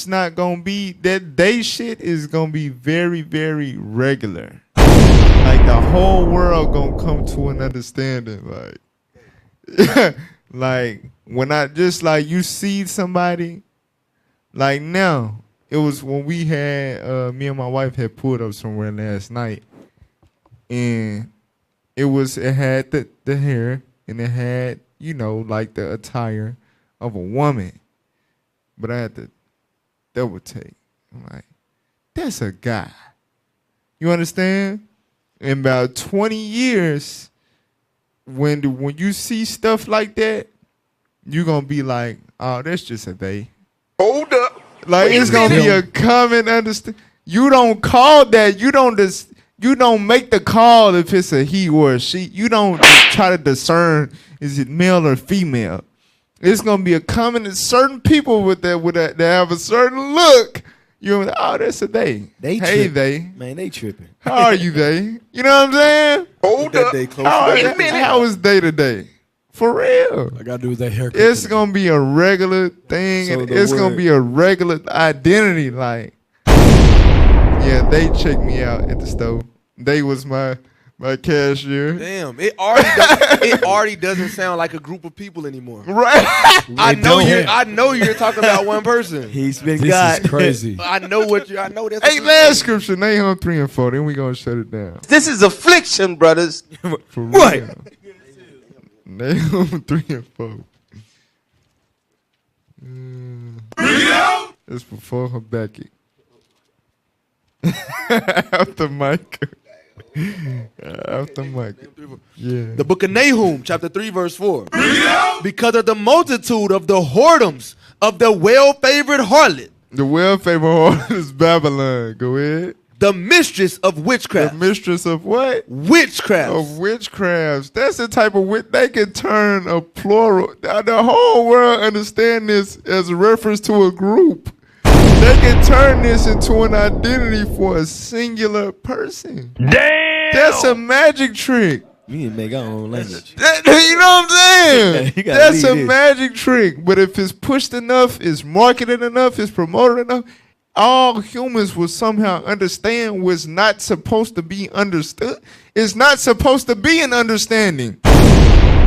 not gonna be that day shit is gonna be very, very regular. Like the whole world gonna come to an understanding. Like, like when I just like you see somebody, like now it was when we had me and my wife had pulled up somewhere last night, and it had the hair and it had like the attire of a woman, but I had to double take. I'm like, that's a guy. You understand? In about 20 years, when you see stuff like that, you're going to be like, oh, that's just a they. Hold up. Like, it's going to be a common understanding. You don't call that. You don't make the call if it's a he or a she. You don't try to discern, is it male or female. It's going to be a common, certain people with that have a certain look. You're like, oh, that's a they. Hey, tripping. They. Man, they tripping. How are you, they? You know what I'm saying? Hold up. How is day to day For real. I gotta do with that haircut. It's gonna be a regular thing, So and the it's gonna word- be a regular identity. Like, yeah, they checked me out at the store. They was my cashier. Damn, it already doesn't sound like a group of people anymore. Right. I know you're talking about one person. He's been This God. is crazy. I know that's Hey, last scripture, Nahum 3 and 4. Then we gonna shut it down. This is affliction, brothers. For real. Nahum 3 and 4. It's before Habakkuk. After Micah. After Micah. Yeah. The book of Nahum, chapter 3, verse 4. Because of the multitude of the whoredoms of the well-favored harlot. The well-favored harlot is Babylon. Go ahead. The mistress of witchcraft. The mistress of what? Witchcraft. Of witchcrafts. That's the type of witch they can turn a plural. The whole world understand this as a reference to a group. They can turn this into an identity for a singular person. Damn! That's a magic trick. We need to make our own language. You know what I'm saying? You gotta That's leave a this. magic trick. But if it's pushed enough, it's marketed enough, it's promoted enough, all humans will somehow understand what's not supposed to be understood. It's not supposed to be an understanding.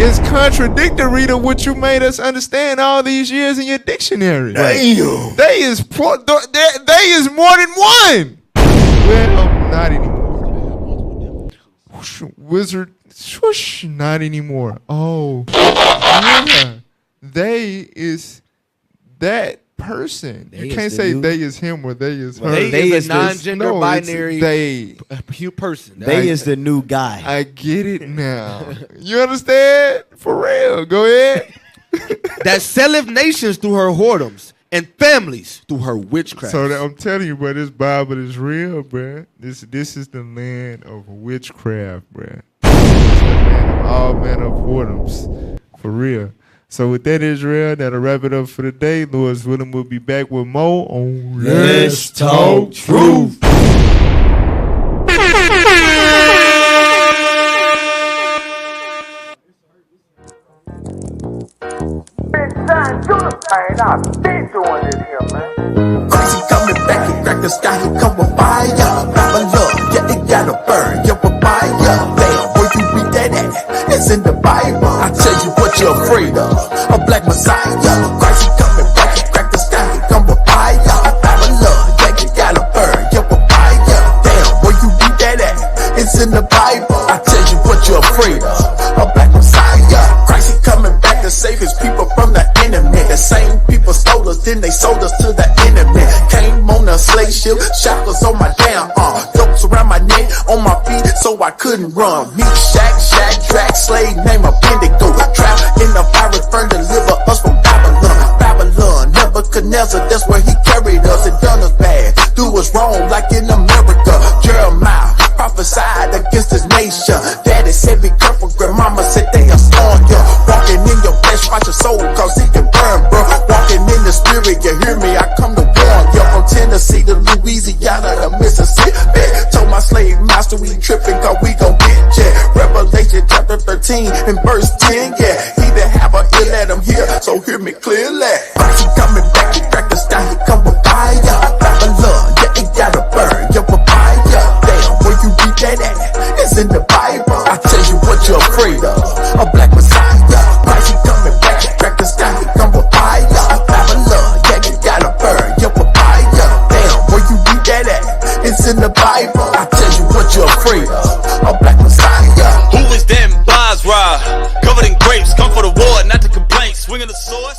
It's contradictory to what you made us understand all these years in your dictionary. Damn. They is more than one. Well, not anymore. Whoosh, wizard, swoosh, not anymore. Oh, yeah. They is that person. They You is can't the say new- they is him or they is her. They is is a non-gender No, it's binary they. person. They is the new guy. I get it now. You understand? For real. Go ahead. That selleth nations through her whoredoms and families through her witchcraft. So I'm telling you, bro, this Bible is real, bro. This is the land of witchcraft, bro. This is the land of all manner of whoredoms. For real. So with that, Israel, that'll wrap it up for the day. Lord's willing, we'll be back with more on Let's Talk Truth. Crazy coming back, he crack the sky, he come with fire. Babylon, yeah, it gotta burn, yeah, papaya. Damn, where you read that at? It's in the Bible. I tell you what you're afraid of, a black messiah. Crazy coming back, he crack the sky, he come with fire. Babylon, yeah, it gotta burn, yeah, papaya. Damn, where you read that at? It's in the Bible. I tell you what you're afraid of, a black messiah. Crazy coming back to save his people from the enemy. The same people stole us, then they sold us to the enemy. Came on a slave ship, shackles on my damn arm, ropes around my neck, on my feet, so I couldn't run. Me, Shadrach, slave name Abednego. Trapped in the fire, burn deliver us from Babylon. Nebuchadnezzar, that's where he carried us and done us bad. Do us wrong like in America. Jeremiah prophesied against his nation. Daddy said be careful, grandmama said they are storm you. Walking in your flesh, watch your soul, cause it can burn, bro. Walking in the spirit, you hear me, I come to warn you. From Tennessee to Louisiana to Mississippi. Told my slave master we tripping, cause we gon' get ya. Revelation chapter 13 and verse 10, yeah. He that have a ear, let him hear, so hear me clearly. He coming back, he crack the sky, he come with fire. Babylon, yeah, it gotta burn, yeah, papaya. Damn, where you read that at? It's in the Bible. I tell you what you're afraid of, a black messiah. He coming back, he crack the sky, he come with fire. Babylon, yeah, it gotta burn, yeah, papaya. Damn, where you read that at? It's in the Bible. I tell you what you're afraid of, a black messiah. Who is them Basra? Covered in grapes, come for the war, not the complaints. Swinging the sword.